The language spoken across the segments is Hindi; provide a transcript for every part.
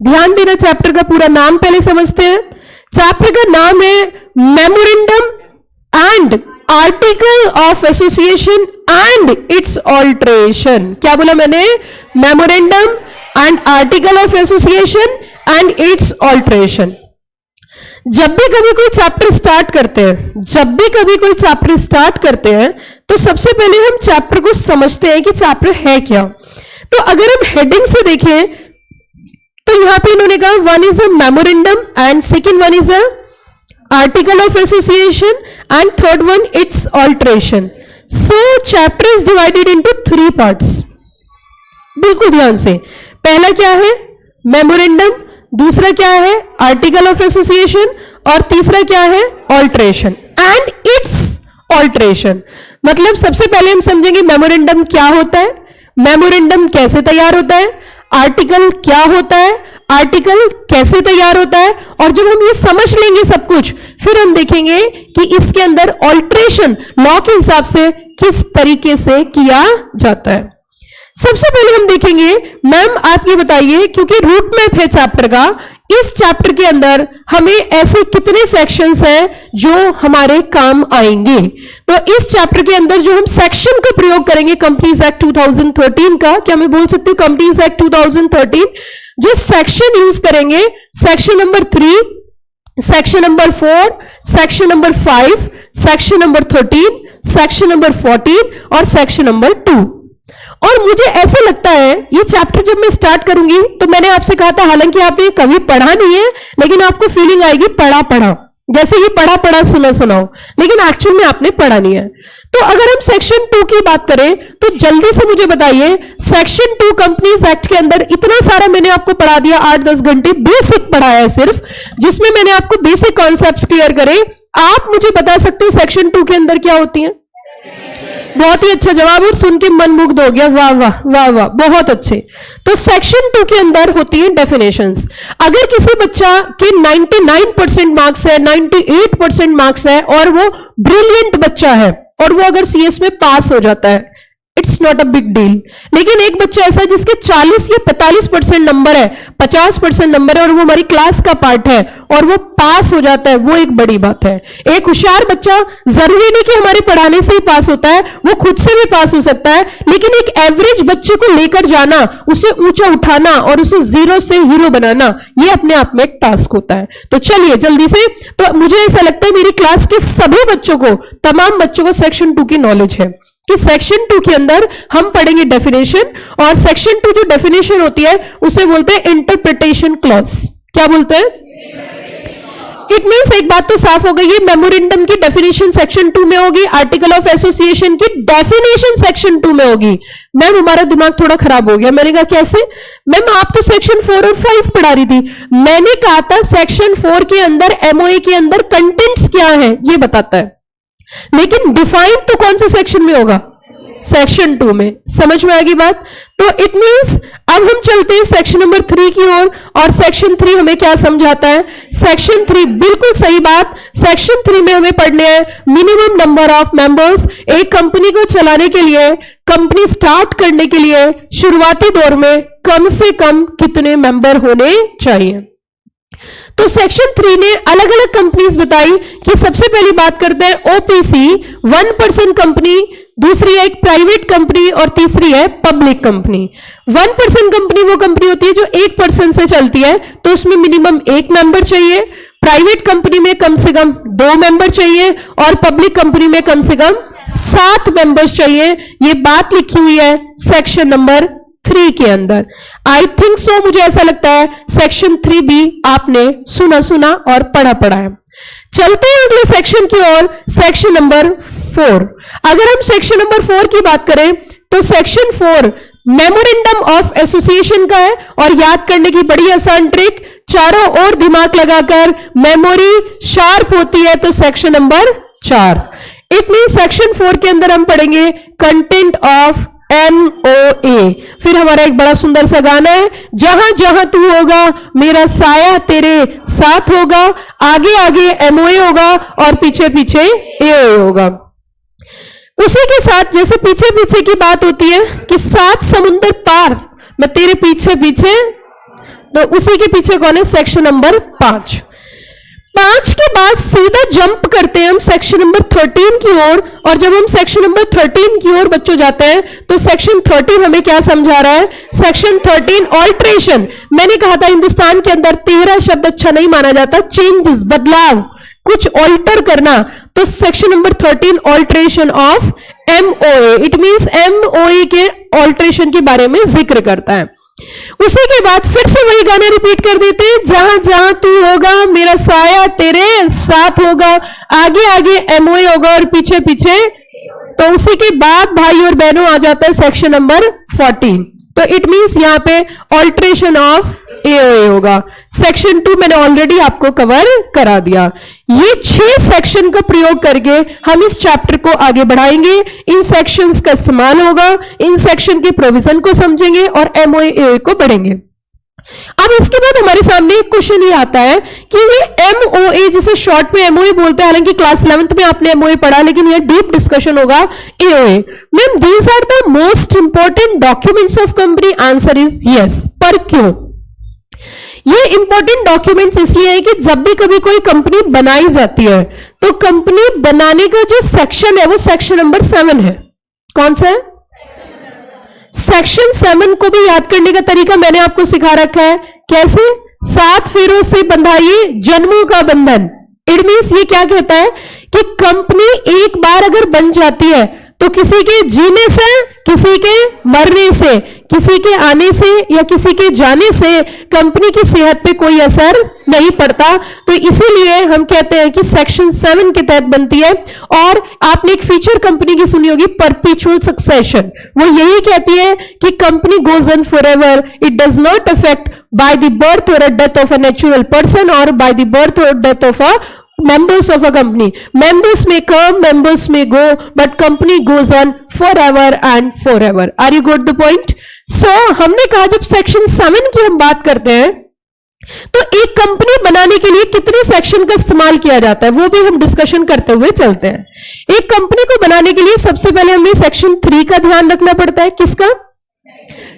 ध्यान देना, चैप्टर का पूरा नाम पहले समझते हैं। चैप्टर का नाम है memorandum and article of association and it's alteration. क्या बोला मैंने? Memorandum and article of association and it's alteration. जब भी कभी कोई चैप्टर स्टार्ट करते हैं, तो सबसे पहले हम चैप्टर को समझते हैं कि चैप्टर है क्या। तो अगर हम हेडिंग से देखें तो यहां पे इन्होंने कहा one is a memorandum and second one is a article of association and third one it's alteration. So chapter is divided into 3 parts. बिल्कुल ध्यान से, पहला क्या है? मेमोरेंडम, दूसरा क्या है? आर्टिकल ऑफ एसोसिएशन, और तीसरा क्या है? Alteration and it's alteration. मतलब सबसे पहले हम समझेंगे मेमोरेंडम क्या होता है, मेमोरेंडम कैसे तैयार होता है, आर्टिकल क्या होता है, आर्टिकल कैसे तैयार होता है, और जब हम ये समझ लेंगे सब कुछ, फिर हम देखेंगे कि इसके अंदर ऑल्ट्रेशन लॉ के हिसाब से किस तरीके से किया जाता है। सबसे पहले हम देखेंगे, मैम आप ये बताइए, क्योंकि रूट मैप है चैप्टर का, इस चैप्टर के अंदर हमें ऐसे कितने सेक्शंस हैं जो हमारे काम आएंगे। तो इस चैप्टर के अंदर जो हम सेक्शन का प्रयोग करेंगे कंपनीज एक्ट 2013 का, क्या मैं बोल सकती हूँ कंपनीज एक्ट 2013, जो सेक्शन यूज करेंगे, section number 3, section number 4, section number 5, section number 13, section number 14 और सेक्शन नंबर 2। और मुझे ऐसा लगता है ये चैप्टर जब मैं स्टार्ट करूंगी, तो मैंने आपसे कहा था, हालांकि आपने कभी पढ़ा नहीं है, लेकिन आपको फीलिंग आएगी पढ़ा, जैसे ये पढ़ा सुना, लेकिन एक्चुअल में आपने पढ़ा नहीं है। तो अगर हम सेक्शन 2 की बात करें, तो जल्दी से मुझे बताइए, सेक्शन 2 कंपनीज एक्ट के अंदर इतना सारा मैंने आपको पढ़ा दिया, 8-10 घंटे बेसिक पढ़ाया है सिर्फ, जिसमें मैंने आपको बेसिक कॉन्सेप्ट्स क्लियर करे। आप मुझे बता सकते हो सेक्शन 2 के अंदर क्या होती है? बहुत ही अच्छा जवाब, और सुन के मन मुग्ध हो गया, वाह वाह वाह वाह, बहुत अच्छे। तो सेक्शन 2 के अंदर होती है डेफिनेशंस। अगर किसी बच्चा के 99% मार्क्स है, 98% मार्क्स है, और वो ब्रिलियंट बच्चा है, और वो अगर सीएस में पास हो जाता है, it's not a big deal. लेकिन एक बच्चा ऐसा है जिसके 40 या 45% नंबर है, 50% नंबर है, और वो हमारी क्लास का पार्ट है, और वो पास हो जाता है, वो एक बड़ी बात है। एक होशियार बच्चा जरूरी नहीं कि हमारे पढ़ाने से ही पास होता है, वो खुद से भी पास हो सकता है, लेकिन एक एवरेज बच्चे को लेकर जाना, उसे ऊंचा उठाना और उसे जीरो से हीरो बनाना, ये अपने आप में एक टास्क होता है। तो चलिए जल्दी से, तो मुझे ऐसा लगता है मेरी क्लास के सभी बच्चों को, तमाम बच्चों को सेक्शन 2 की नॉलेज है कि सेक्शन 2 के अंदर हम पढ़ेंगे डेफिनेशन, और सेक्शन 2 जो डेफिनेशन होती है उसे बोलते हैं इंटरप्रिटेशन क्लॉज। क्या बोलते हैं? इट मींस एक बात तो साफ हो गई है, मेमोरेंडम की डेफिनेशन सेक्शन 2 में होगी, आर्टिकल ऑफ एसोसिएशन की डेफिनेशन सेक्शन 2 में होगी। मैम हमारा दिमाग थोड़ा खराब हो गया। मैंने कहा कैसे? मैम आप तो सेक्शन 4 और 5 पढ़ा रही थी। मैंने कहा था सेक्शन 4 के अंदर एमओए के अंदर कंटेंट्स क्या है ये बताता है, लेकिन डिफाइन तो कौन से सेक्शन में होगा? सेक्शन 2 में। समझ में आ गई बात? तो इट मींस अब हम चलते हैं सेक्शन नंबर 3 की ओर, और सेक्शन 3 हमें क्या समझाता है? सेक्शन 3 बिल्कुल सही बात, सेक्शन 3 में हमें पढ़ने हैं मिनिमम नंबर ऑफ मेंबर्स। एक कंपनी को चलाने के लिए, कंपनी स्टार्ट करने के लिए शुरुआती दौर में कम से कम कितने मेंबर होने चाहिए। तो सेक्शन 3 ने अलग अलग कंपनीज बताई कि सबसे पहली बात करते हैं ओपीसी, 1% कंपनी, दूसरी है एक प्राइवेट कंपनी, और तीसरी है पब्लिक कंपनी। 1% कंपनी वो कंपनी होती है जो 1% से चलती है, तो उसमें मिनिमम 1 मेंबर चाहिए। प्राइवेट कंपनी में कम से कम 2 मेंबर चाहिए, और पब्लिक कंपनी में कम से कम 7 मेंबर्स चाहिए। ये बात लिखी हुई है सेक्शन नंबर 3 के अंदर। आई थिंक सो, मुझे ऐसा लगता है सेक्शन 3 भी आपने सुना और पढ़ा है। चलते हैं अगले सेक्शन की ओर, सेक्शन नंबर 4। अगर हम सेक्शन नंबर 4 की बात करें, तो सेक्शन 4 मेमोरेंडम ऑफ एसोसिएशन का है, और याद करने की बड़ी आसान ट्रिक, चारों ओर दिमाग लगाकर मेमोरी शार्प होती है, तो section number 4। It mean section 4 के अंदर हम पढ़ेंगे कंटेंट ऑफ MOA। फिर हमारा एक बड़ा सुंदर सा गाना है, जहां जहां तू होगा मेरा साया तेरे साथ होगा, आगे आगे MOA होगा और पीछे पीछे AOA होगा। उसी के साथ जैसे पीछे पीछे की बात होती है कि 7 समुंदर पार मैं तेरे पीछे पीछे, तो उसी के पीछे कौन है? Section number 5। 5 के बाद सीधा जंप करते हैं हम सेक्शन नंबर 13 की ओर। और जब हम सेक्शन नंबर 13 की ओर बच्चों जाते हैं तो सेक्शन 13 हमें क्या समझा रहा है? Section 13 alteration. मैंने कहा था हिंदुस्तान के अंदर 13 शब्द अच्छा नहीं माना जाता, चेंजेस, बदलाव, कुछ ऑल्टर करना। तो section number 13 alteration of MOA, it means MOA के ऑल्ट्रेशन के बारे में जिक्र करता है। उसी के बाद फिर से वही गाना रिपीट कर देते हैं, जहां जहां तू होगा मेरा साया तेरे साथ होगा। आगे आगे एमओए होगा और पीछे पीछे। तो उसी के बाद भाई और बहनों आ जाता है सेक्शन नंबर 14। तो इट मींस यहां पे ऑल्ट्रेशन ऑफ एओए होगा। सेक्शन 2 मैंने ऑलरेडी आपको कवर करा दिया। ये 6 सेक्शन का प्रयोग करके हम इस चैप्टर को आगे बढ़ाएंगे। इन सेक्शंस का इस्तेमाल होगा, इन सेक्शन के प्रोविजन को समझेंगे और एमओए एओए को पढ़ेंगे। अब इसके बाद हमारे सामने एक क्वेश्चन ये आता है कि ये एमओए, जिसे शॉर्ट में एमओए बोलते हैं, हालांकि क्लास 11th में आपने एमओए पढ़ा, लेकिन ये डीप डिस्कशन होगा AOA. Ma'am these are the most important documents of company. Answer is yes. पर क्यों? ये इंपॉर्टेंट डॉक्यूमेंट्स इसलिए है कि जब भी कभी कोई कंपनी बनाई जाती है तो कंपनी बनाने का जो सेक्शन है वो सेक्शन नंबर 7 है। कौन सा है? सेक्शन 7 को भी याद करने का तरीका मैंने आपको सिखा रखा है। कैसे? 7 फेरों से बंधाइए जन्मों का बंधन। इट मींस ये क्या कहता है कि कंपनी एक बार अगर बन जाती है तो किसी के जीने से, किसी के मरने से, किसी के आने से या किसी के जाने से कंपनी की सेहत पे कोई असर नहीं पड़ता। तो इसीलिए हम कहते हैं कि सेक्शन 7 के तहत बनती है। और आपने एक फीचर कंपनी की सुनी होगी, परपेचुअल सक्सेशन। वो यही कहती है कि company goes on forever, it does not affect by the birth और death of a natural person और बाय द बर्थ और death of a members of a company. Members may come, members may go, but company goes on forever and forever. Are you got the point? So हमने कहा जब सेक्शन 7 की हम बात करते हैं तो एक कंपनी बनाने के लिए कितने सेक्शन का इस्तेमाल किया जाता है वो भी हम डिस्कशन करते हुए चलते हैं। एक कंपनी को बनाने के लिए सबसे पहले हमें सेक्शन 3 का ध्यान रखना पड़ता है। किसका?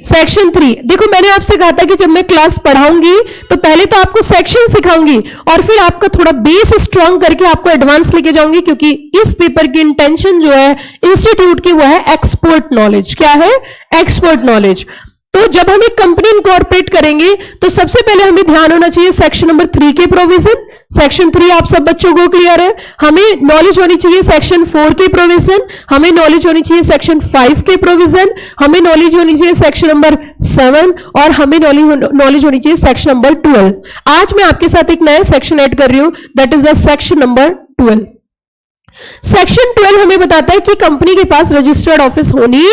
सेक्शन 3। देखो मैंने आपसे कहा था कि जब मैं क्लास पढ़ाऊंगी तो पहले तो आपको सेक्शन सिखाऊंगी और फिर आपका थोड़ा बेस स्ट्रांग करके आपको एडवांस लेके जाऊंगी, क्योंकि इस पेपर की इंटेंशन जो है इंस्टीट्यूट की वो है एक्सपर्ट नॉलेज। क्या है? Expert knowledge. तो जब हम एक कंपनी इनकॉर्पोरेट करेंगे तो सबसे पहले हमें ध्यान होना चाहिए सेक्शन नंबर 3 के प्रोविजन। सेक्शन 3 आप सब बच्चों को क्लियर है। हमें नॉलेज होनी चाहिए सेक्शन 4 के प्रोविजन, हमें नॉलेज होनी चाहिए सेक्शन 5 के प्रोविजन, हमें नॉलेज होनी चाहिए सेक्शन नंबर 7 और हमें नॉलेज होनी चाहिए सेक्शन नंबर 12। आज मैं आपके साथ एक नया सेक्शन ऐड कर रही हूं, that is the section number 12। Section 12 हमें बताता है कि कंपनी के पास रजिस्टर्ड ऑफिस होनी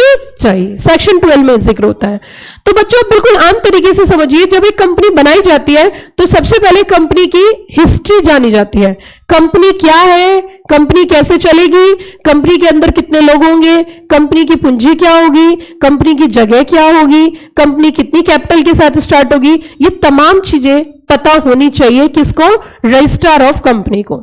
चाहिए। सेक्शन 12 में जिक्र होता है। तो बच्चों बिल्कुल आम तरीके से समझिए, जब एक कंपनी बनाई जाती है तो सबसे पहले कंपनी की हिस्ट्री जानी जाती है। कंपनी क्या है, कंपनी कैसे चलेगी, कंपनी के अंदर कितने लोग होंगे, कंपनी की पूंजी क्या होगी, कंपनी की जगह क्या होगी, कंपनी कितनी कैपिटल के साथ स्टार्ट होगी, ये तमाम चीजें पता होनी चाहिए किसको? रजिस्ट्रार ऑफ कंपनी को।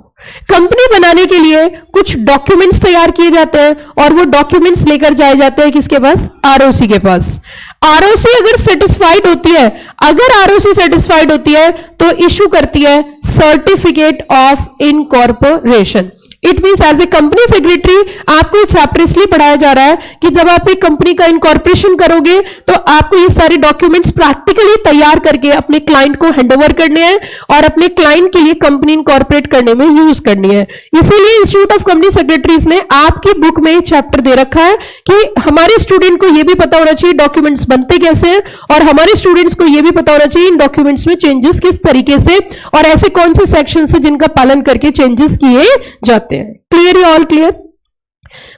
कंपनी बनाने के लिए कुछ डॉक्यूमेंट्स तैयार किए जाते हैं और वो डॉक्यूमेंट्स लेकर जाए जाते हैं किसके पास? आरओसी के पास। आरओसी अगर सेटिस्फाइड होती है, अगर आरओसी सेटिस्फाइड होती है तो इशू करती है certificate of incorporation. It means as a company secretary आपको ये चैप्टर इसलिए पढ़ाया जा रहा है कि जब आप एक कंपनी का इनकॉर्पोरेशन करोगे तो आपको ये सारे डॉक्यूमेंट्स प्रैक्टिकली तैयार करके अपने क्लाइंट को हैंडओवर करने हैं और अपने क्लाइंट के लिए कंपनी इनकॉर्पोरेट करने में यूज करनी है। इसीलिए इंस्टीट्यूट ऑफ कंपनी सेक्रेटरीज ने आपकी बुक में चैप्टर दे रखा है कि हमारे स्टूडेंट को यह भी पता होना चाहिए डॉक्यूमेंट्स बनते कैसे हैं और हमारे स्टूडेंट्स को यह भी पता होना चाहिए इन डॉक्यूमेंट्स में चेंजेस किस तरीके से और ऐसे कौन से सेक्शन है जिनका पालन करके चेंजेस किए जाते हैं। क्लियर? All clear?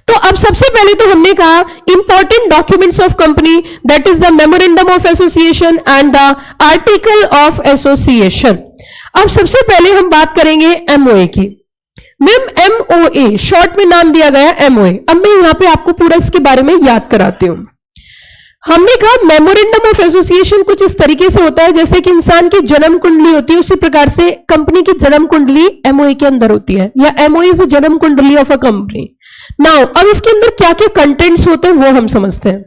तो अब सबसे पहले तो हमने कहा important documents of company, that is the memorandum of association and the article of association. अब सबसे पहले हम बात करेंगे एमओए की। मैम एमओए शॉर्ट में नाम दिया गया एमओए। अब मैं यहां पे आपको पूरा इसके बारे में याद कराती हूं। हमने कहा मेमोरेंडम ऑफ एसोसिएशन कुछ इस तरीके से होता है जैसे कि इंसान की जन्म कुंडली होती है, उसी प्रकार से कंपनी की जन्म कुंडली एमओए के अंदर होती है, या एमओए इज जन्म कुंडली ऑफ अ कंपनी। नाउ अब इसके अंदर क्या क्या कंटेंट्स होते हैं वो हम समझते हैं।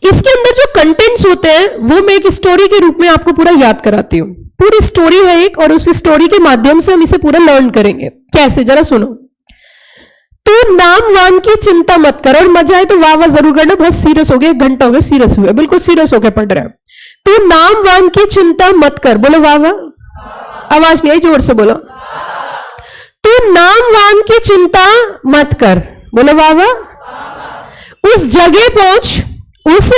इसके अंदर जो कंटेंट्स होते हैं वो मैं एक स्टोरी के रूप में आपको पूरा याद कराती हूं। पूरी स्टोरी है एक, और उस स्टोरी के माध्यम से हम इसे पूरा लर्न करेंगे। कैसे, जरा सुनो। तू नाम वाम की चिंता मत कर, और मजा आए तो वाह वाह जरूर करना। बहुत सीरियस हो गया, 1 घंटा हो गया सीरियस हुए, बिल्कुल सीरियस होकर पढ़ रहा है। तू नाम वाम की चिंता मत कर, बोलो वाह वाह। आवाज नहीं आई, जोर से बोलो। तू नाम वाम की चिंता मत कर, बोलो वाह वाह। उस जगह पहुंच, उस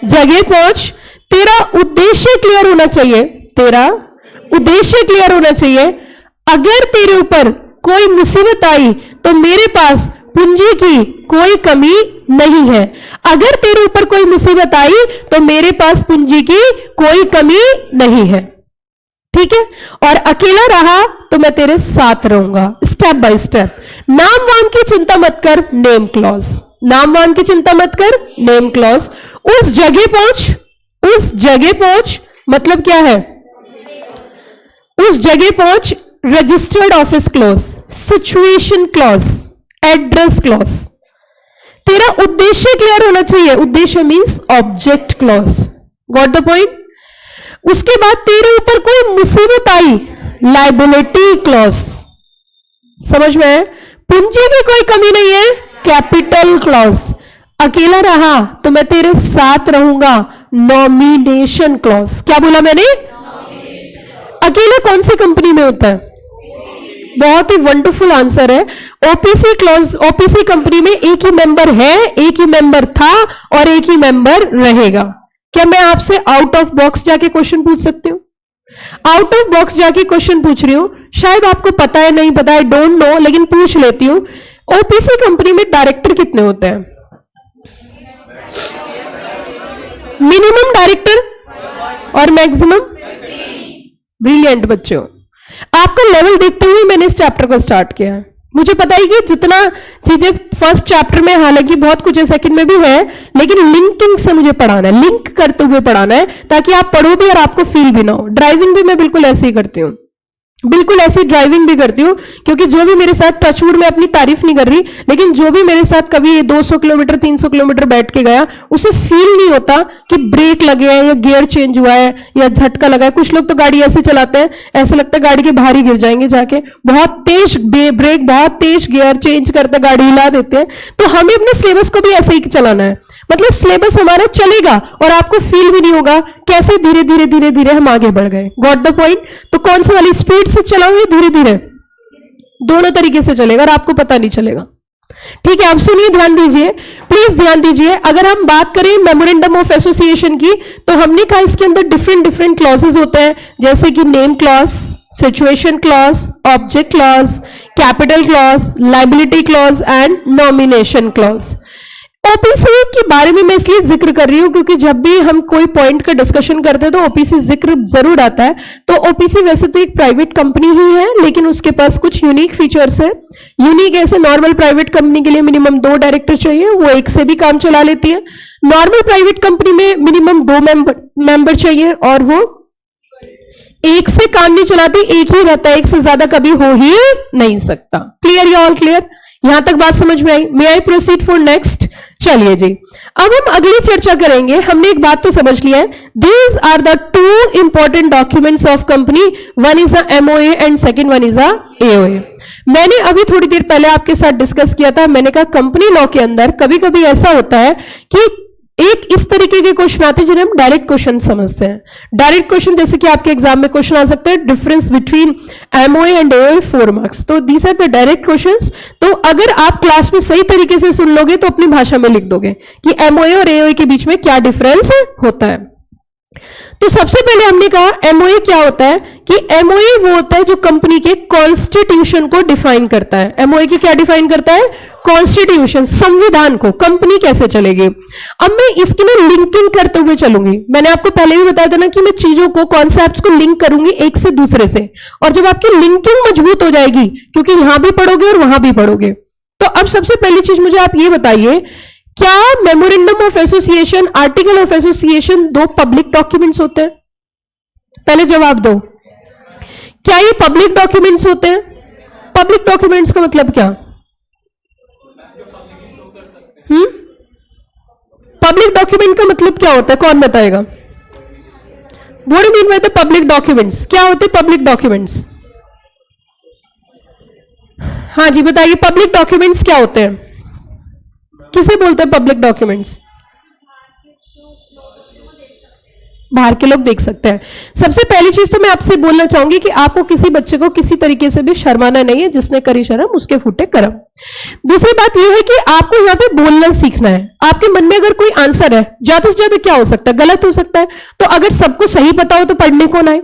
जगह पहुंच, तेरा उद्देश्य क्लियर होना चाहिए, तेरा उद्देश्य क्लियर होना चाहिए। अगर तेरे ऊपर कोई मुसीबत आई तो मेरे पास पूंजी की कोई कमी नहीं है। अगर तेरे ऊपर कोई मुसीबत आई तो मेरे पास पूंजी की कोई कमी नहीं है, ठीक है। और अकेला रहा तो मैं तेरे साथ रहूंगा, स्टेप बाय स्टेप। नाम वाम की चिंता मत कर, नेम क्लॉज। नाम वाम की चिंता मत कर, नेम क्लॉज। उस जगह पहुंच, उस जगह पहुंच मतलब क्या है? उस जगह पहुंच, registered office clause, situation clause, address clause. तेरा उद्देश्य क्लियर होना चाहिए, उद्देश्य means object clause. Got the point? उसके बाद तेरे ऊपर कोई मुसीबत आई, लाइबिलिटी क्लॉज। समझ में है? पूंजी की कोई कमी नहीं है, कैपिटल क्लॉज। अकेला रहा तो मैं तेरे साथ रहूंगा, नॉमिनेशन क्लॉज। क्या बोला मैंने? अकेला कौन सी कंपनी में होता है? बहुत ही वंडरफुल आंसर है, ओपीसी क्लॉज। ओपीसी कंपनी में एक ही मेंबर है, एक ही मेंबर था और एक ही मेंबर रहेगा। क्या मैं आपसे आउट ऑफ बॉक्स जाके क्वेश्चन पूछ सकती हूँ? आउट ऑफ बॉक्स जाके क्वेश्चन पूछ रही हूं, शायद आपको पता है नहीं पता है, डोंट नो, लेकिन पूछ लेती हूं। ओपीसी कंपनी में डायरेक्टर कितने होते हैं? मिनिमम डायरेक्टर और मैक्सिमम? ब्रिलियंट बच्चों, आपका लेवल देखते हुए मैंने इस चैप्टर को स्टार्ट किया है। मुझे पता है कि जितना चीजें फर्स्ट चैप्टर में, हालांकि बहुत कुछ सेकंड में भी है, लेकिन लिंकिंग से मुझे पढ़ाना है, लिंक करते हुए पढ़ाना है, ताकि आप पढ़ो भी और आपको फील भी ना हो। ड्राइविंग भी मैं बिल्कुल ऐसे ही करती हूँ, बिल्कुल ऐसी ड्राइविंग भी करती हूँ, क्योंकि जो भी मेरे साथ, टचवुड में अपनी तारीफ नहीं कर रही, लेकिन जो भी मेरे साथ कभी 200 किलोमीटर 300 किलोमीटर बैठ के गया, उसे फील नहीं होता कि ब्रेक लगे है या गियर चेंज हुआ है या झटका लगा है। कुछ लोग तो गाड़ी ऐसे चलाते हैं, ऐसा लगता है गाड़ी के बाहर ही गिर जाएंगे जाके, बहुत तेज ब्रेक, बहुत तेज गियर चेंज करते, गाड़ी हिला देते हैं। तो हमें अपने सिलेबस को भी ऐसे ही चलाना है, मतलब सिलेबस हमारा चलेगा और आपको फील भी नहीं होगा कैसे धीरे धीरे धीरे धीरे हम आगे बढ़ गए। Got the point? तो कौन सी वाली, स्पीड से चलाओगे धीरे धीरे? दोनों तरीके से चलेगा और आपको पता नहीं चलेगा। ठीक है, आप सुनिए, ध्यान दीजिए, प्लीज ध्यान दीजिए। अगर हम बात करें मेमोरेंडम ऑफ एसोसिएशन की, तो हमने कहा इसके अंदर डिफरेंट डिफरेंट क्लॉजेस होते हैं, जैसे कि name clause, situation clause, object clause, capital clause, liability clause and nomination clause. OPC के बारे में मैं इसलिए जिक्र कर रही हूं क्योंकि जब भी हम कोई पॉइंट का डिस्कशन करते हैं तो ओपीसी जिक्र जरूर आता है। तो ओपीसी वैसे तो एक प्राइवेट कंपनी ही है, लेकिन उसके पास कुछ यूनिक फीचर्स है। यूनिक ऐसे, नॉर्मल प्राइवेट कंपनी के लिए मिनिमम 2 डायरेक्टर चाहिए, वो एक से भी काम चला लेती है। नॉर्मल प्राइवेट कंपनी में मिनिमम 2 मेंबर चाहिए और वो एक से काम नहीं चलाती, एक ही रहता है, एक से ज्यादा कभी हो ही नहीं सकता। क्लियर? You all clear? यहां तक बात समझ में आई? मे आई प्रोसीड फॉर नेक्स्ट? चलिए जी, अब हम अगली चर्चा करेंगे। हमने एक बात तो समझ लिया है, these are the 2 important documents of company, one is a MOA and second one is a AOA. मैंने अभी थोड़ी देर पहले आपके साथ डिस्कस किया था, मैंने कहा कंपनी लॉ के अंदर कभी कभी ऐसा होता है कि एक इस तरीके के क्वेश्चन आते हैं जिन्हें हम डायरेक्ट क्वेश्चन समझते हैं। डायरेक्ट क्वेश्चन जैसे कि आपके एग्जाम में क्वेश्चन आ सकते हैं, difference between MOA and AOA 4 marks. तो these are the direct questions. तो अगर आप क्लास में सही तरीके से सुन लोगे तो अपनी भाषा में लिख दोगे कि एमओए और एओए के बीच में क्या डिफरेंस होता है। तो सबसे पहले हमने कहा एमओए क्या होता है, कि एमओए वो होता है जो कंपनी के कॉन्स्टिट्यूशन को डिफाइन करता है। एमओए की क्या डिफाइन करता है? कॉन्स्टिट्यूशन, संविधान को, कंपनी कैसे चलेगी। अब मैं इसकी ना लिंकिंग करते हुए चलूंगी। मैंने आपको पहले भी बताया था ना कि मैं चीजों को, कॉन्सेप्ट्स को लिंक करूंगी एक से दूसरे से, और जब आपकी लिंकिंग मजबूत हो जाएगी, क्योंकि यहां भी पढ़ोगे और वहां भी पढ़ोगे। तो अब सबसे पहली चीज मुझे आप ये बताइए, क्या memorandum of association, article of association 2 public documents होते हैं? पहले जवाब दो, क्या ये पब्लिक डॉक्यूमेंट्स होते हैं? पब्लिक डॉक्यूमेंट्स का मतलब क्या? पब्लिक डॉक्यूमेंट का मतलब क्या होता है, कौन बताएगा? What do mean by the public documents? क्या होते हैं पब्लिक डॉक्यूमेंट्स? हाँ जी बताइए, पब्लिक डॉक्यूमेंट्स क्या होते हैं? किसे बोलते हैं पब्लिक डॉक्यूमेंट्स? बाहर के लोग देख सकते हैं। सबसे पहली चीज तो मैं आपसे बोलना चाहूंगी कि आपको किसी बच्चे को किसी तरीके से भी शर्माना नहीं है, जिसने करी शर्म उसके फूटे करम। दूसरी बात यह है कि आपको यहाँ पे बोलना सीखना है। आपके मन में अगर कोई आंसर है, ज्यादा से ज्यादा क्या हो सकता है, गलत हो सकता है। तो अगर सबको सही पता हो तो पढ़ने कौन आए,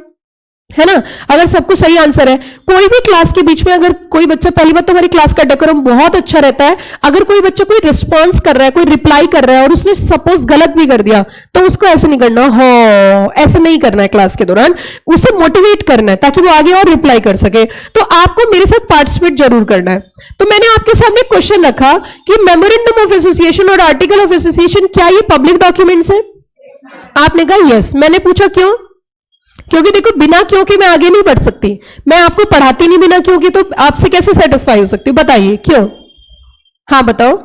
है ना? अगर सबको सही आंसर है, कोई भी क्लास के बीच में अगर कोई बच्चा, पहली बात तो हमारी क्लास का डेकोरम बहुत अच्छा रहता है। अगर कोई बच्चा कोई रिस्पॉन्स कर रहा है, कोई रिप्लाई कर रहा है और उसने सपोज गलत भी कर दिया, तो उसको ऐसे नहीं करना, हो ऐसे नहीं करना है। क्लास के दौरान उसे मोटिवेट करना है ताकि वो आगे और रिप्लाई कर सके। तो आपको मेरे साथ पार्टिसिपेट जरूर करना है। तो मैंने आपके सामने क्वेश्चन रखा कि मेमोरेंडम ऑफ एसोसिएशन और आर्टिकल ऑफ एसोसिएशन क्या ये पब्लिक डॉक्यूमेंट्स है? आपने कहा यस। मैंने पूछा क्यों? क्योंकि देखो, बिना क्यों के मैं आगे नहीं बढ़ सकती। मैं आपको पढ़ाती नहीं बिना क्यों के, तो आपसे कैसे सेटिस्फाई हो सकती हूँ? बताइए क्यों? हाँ बताओ।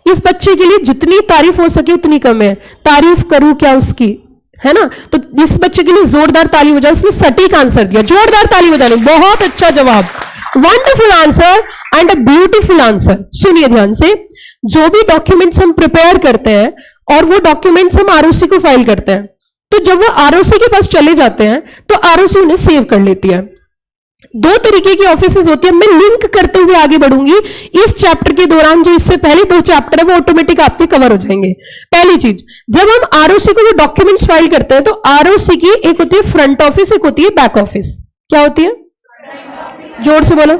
इस बच्चे के लिए जितनी तारीफ हो सके उतनी कम है। तारीफ करूं क्या उसकी, है ना? तो इस बच्चे के लिए जोरदार ताली हो जाए, उसने सटीक आंसर दिया। जोरदार ताली हो जानी, बहुत अच्छा जवाब, wonderful answer and a beautiful answer. सुनिए ध्यान से, जो भी डॉक्यूमेंट्स हम प्रिपेयर करते हैं और वो डॉक्यूमेंट्स हम आरओसी को फाइल करते हैं, तो जब वो आरओसी के पास चले जाते हैं तो आरओसी उन्हें सेव कर लेती है। दो तरीके की ऑफिसेज होती है। मैं लिंक करते हुए आगे बढ़ूंगी इस चैप्टर के दौरान। जो इससे पहले दो चैप्टर है वो ऑटोमेटिक आपके कवर हो जाएंगे। पहली चीज, जब हम आरओसी को वो डॉक्यूमेंट्स फाइल करते हैं तो आरओसी की एक होती है फ्रंट ऑफिस, एक होती है बैक ऑफिस। क्या होती है? जोर से बोलो,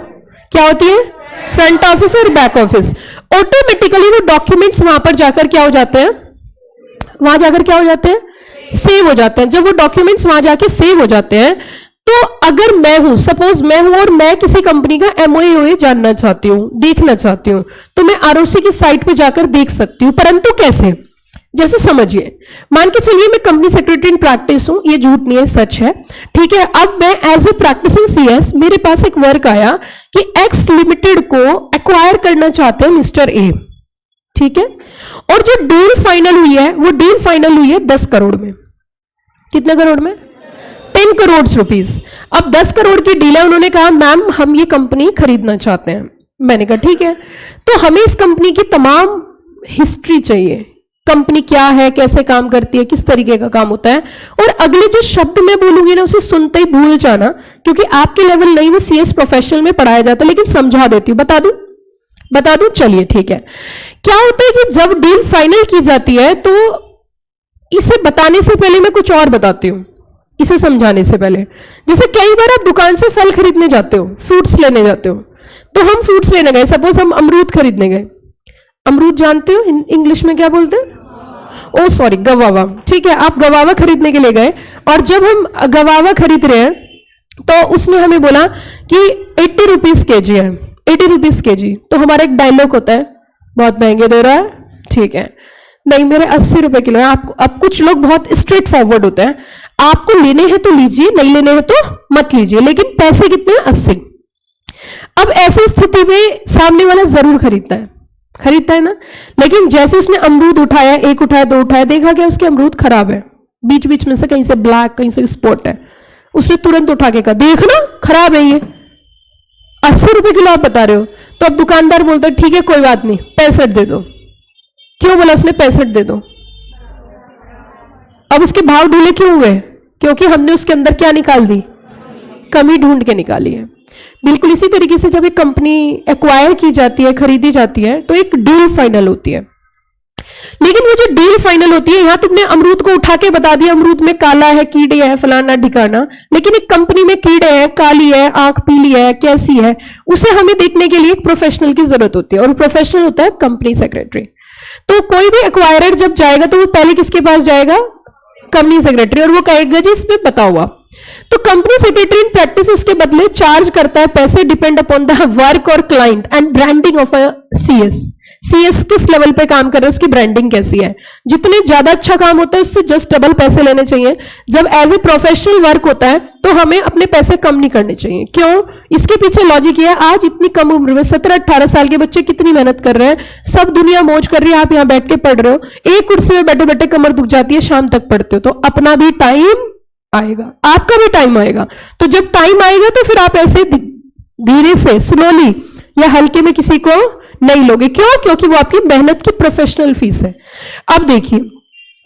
क्या होती है? फ्रंट ऑफिस और बैक ऑफिस। ऑटोमेटिकली वो डॉक्यूमेंट्स वहां पर जाकर क्या हो जाते हैं? वहां जाकर क्या हो जाते हैं? सेव हो जाते हैं। जब वो डॉक्यूमेंट्स वहां जाके सेव हो जाते हैं, तो अगर मैं हूं, सपोज मैं हूं और मैं किसी कंपनी का एमओए जानना चाहती हूं, देखना चाहती हूं, तो मैं आरओसी की साइट पे जाकर देख सकती हूं। परंतु कैसे? जैसे समझिए, मान के चलिए मैं कंपनी सेक्रेटरी इन प्रैक्टिस हूं, ये झूठ नहीं है, सच है, ठीक है। अब मैं एज ए प्रैक्टिसिंग सीएस, मेरे पास एक वर्क आया कि एक्स लिमिटेड को एक्वायर करना चाहते हैं मिस्टर ए, ठीक है। और जो डील फाइनल हुई है, वो डील फाइनल हुई है 10 करोड़ में। कितने करोड़ में? 10 करोड़ रुपीस। अब 10 करोड़ की डील है। उन्होंने कहा मैम हम ये कंपनी खरीदना चाहते हैं। मैंने कहा ठीक है, तो हमें इस कंपनी की तमाम हिस्ट्री चाहिए, कंपनी क्या है, कैसे काम करती है, किस तरीके का काम होता है। और अगले जो शब्द मैं बोलूंगी ना, उसे सुनते ही भूल जाना, क्योंकि आपके लेवल नहीं, वो सीएस प्रोफेशनल में पढ़ाया जाता है, लेकिन समझा देती हूं। बता दूं? चलिए ठीक है। क्या होता है कि जब डील फाइनल की जाती है, तो इसे बताने से पहले मैं कुछ और बताती हूं, इसे समझाने से पहले। जैसे कई बार आप दुकान से फल खरीदने जाते हो, फ्रूट्स लेने जाते हो, तो हम फ्रूट्स लेने गए, सपोज हम अमरूद खरीदने गए। अमरूद जानते हो इंग्लिश में क्या बोलते हैं? ओ सॉरी, गवावा, ठीक है। आप गवावा खरीदने के लिए गए, और जब हम गवावा खरीद रहे हैं तो उसने हमें बोला कि 80 रुपीज केजी है, 80 रुपीज केजी। तो हमारा एक डायलॉग होता है, बहुत महंगे दे रहा है, ठीक है, नहीं मेरे 80 रुपए किलो है। आपको, अब कुछ लोग बहुत स्ट्रेट फॉरवर्ड होते हैं, आपको लेने हैं तो लीजिए, नहीं लेने हैं तो मत लीजिए, लेकिन पैसे कितने? 80। अब ऐसी स्थिति में सामने वाला जरूर खरीदता है ना। लेकिन जैसे उसने अमरूद उठाया, एक उठाया, दो उठाया, देखा क्या उसके अमरूद खराब है, बीच बीच में से कहीं से ब्लैक, कहीं से स्पॉट है। उसने तुरंत उठा के कहा देखना खराब है ये, 80 रुपए किलो आप बता रहे हो। तो अब दुकानदार बोलता है ठीक है कोई बात नहीं, 65 दे दो। क्यों बोला उसने 65 दे दो? अब उसके भाव ढीले क्यों हुए? क्योंकि हमने उसके अंदर क्या निकाल दी? कमी ढूंढ के निकाली है। बिल्कुल इसी तरीके से जब एक कंपनी एक्वायर की जाती है, खरीदी जाती है, तो एक डील फाइनल होती है। लेकिन वो जो डील फाइनल होती है, यहां तुमने अमरूद को उठा के बता दिया अमरूद में काला है, कीड़े है, फलाना ढिकाना, लेकिन एक कंपनी में कीड़े हैं, काली है, आंख पीली है, कैसी है, उसे हमें देखने के लिए एक प्रोफेशनल की जरूरत होती है, और प्रोफेशनल होता है कंपनी सेक्रेटरी। तो कोई भी एक्वायरर जब जाएगा तो वो पहले किसके पास जाएगा? कंपनी सेक्रेटरी, और वो कहेगा जी इसमें बताओ आप। तो कंपनी सेक्रेटरी इन प्रैक्टिस इसके बदले चार्ज करता है पैसे, डिपेंड अपॉन द वर्क और client and branding of a CS. CS किस लेवल पे काम कर रहा है, उसकी ब्रांडिंग कैसी है। जितने ज्यादा अच्छा काम होता है उससे जस्ट डबल पैसे लेने चाहिए। जब एज ए प्रोफेशनल वर्क होता है तो हमें अपने पैसे कम नहीं करने चाहिए। क्यों? इसके पीछे लॉजिक ये है, आज इतनी कम उम्र में 17-18 साल के बच्चे कितनी मेहनत कर रहे हैं, सब दुनिया मौज कर रही है, आप यहां बैठ के पढ़ रहे हो, एक कुर्सी में बैठे बैठे कमर दुख जाती है, शाम तक पढ़ते हो। तो अपना भी टाइम आएगा, आपका भी टाइम आएगा। तो जब टाइम आएगा तो फिर आप ऐसे धीरे से स्लोली या हल्के में किसी को नहीं लोगे। क्यों? क्योंकि वो आपकी मेहनत की प्रोफेशनल फीस है। अब देखिए,